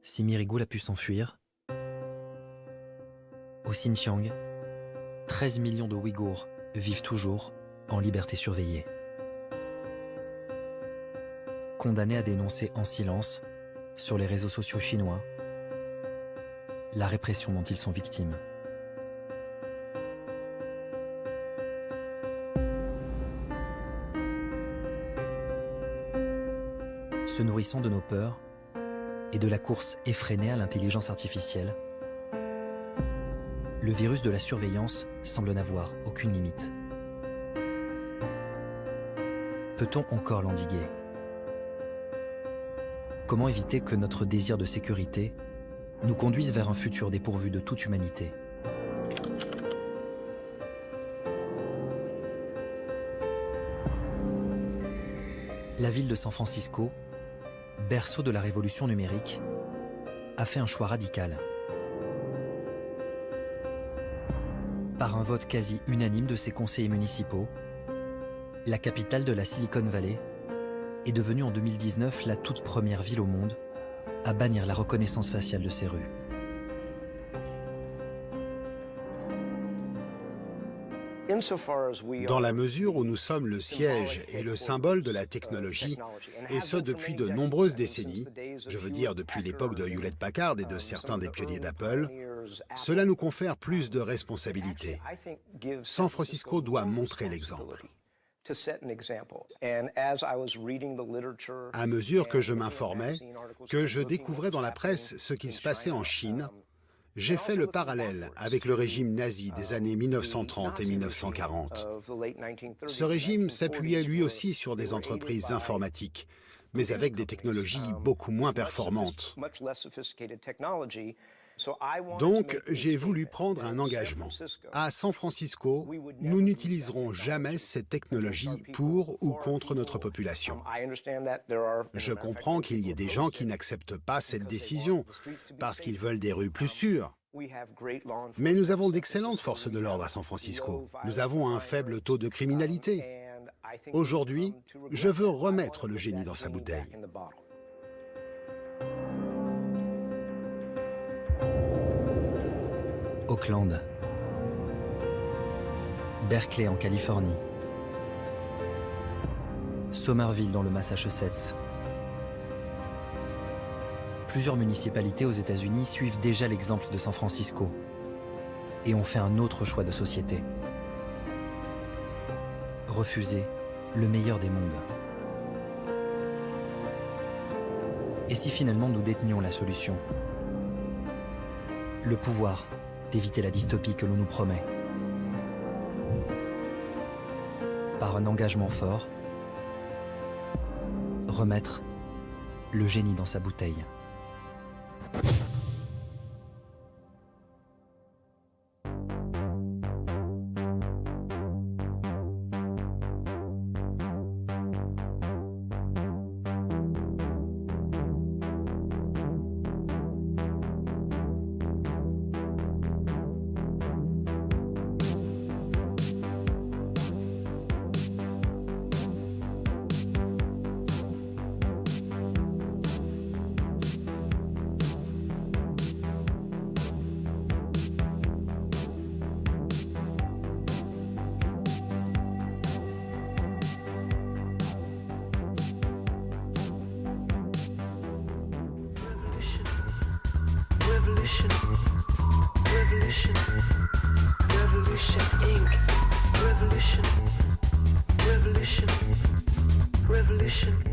Si Merigoul a pu s'enfuir, au Xinjiang, 13 millions de Ouïghours vivent toujours en liberté surveillée. Condamnés à dénoncer en silence, sur les réseaux sociaux chinois, la répression dont ils sont victimes. Se nourrissant de nos peurs et de la course effrénée à l'intelligence artificielle, le virus de la surveillance semble n'avoir aucune limite. Peut-on encore l'endiguer? Comment éviter que notre désir de sécurité nous conduise vers un futur dépourvu de toute humanité? La ville de San Francisco, berceau de la révolution numérique, a fait un choix radical. Par un vote quasi unanime de ses conseillers municipaux, la capitale de la Silicon Valley est devenue en 2019 la toute première ville au monde à bannir la reconnaissance faciale de ses rues.
Dans la mesure où nous sommes le siège et le symbole de la technologie, et ce depuis de nombreuses décennies, je veux dire depuis l'époque de Hewlett-Packard et de certains des pionniers d'Apple, cela nous confère plus de responsabilités. San Francisco doit montrer l'exemple. À mesure que je m'informais, que je découvrais dans la presse ce qui se passait en Chine, j'ai fait le parallèle avec le régime nazi des années 1930 et 1940. Ce régime s'appuyait lui aussi sur des entreprises informatiques, mais avec des technologies beaucoup moins performantes. Donc, j'ai voulu prendre un engagement. À San Francisco, nous n'utiliserons jamais cette technologie pour ou contre notre population. Je comprends qu'il y ait des gens qui n'acceptent pas cette décision parce qu'ils veulent des rues plus sûres. Mais nous avons d'excellentes forces de l'ordre à San Francisco. Nous avons un faible taux de criminalité. Aujourd'hui, je veux remettre le génie dans sa bouteille.
Oakland, Berkeley en Californie, Somerville dans le Massachusetts. Plusieurs municipalités aux États-Unis suivent déjà l'exemple de San Francisco et ont fait un autre choix de société. Refuser le meilleur des mondes. Et si finalement nous détenions la solution? Le pouvoir d'éviter la dystopie que l'on nous promet. Par un engagement fort, remettre le génie dans sa bouteille.
Revolution, Revolution, Revolution Inc. Revolution, Revolution, Revolution.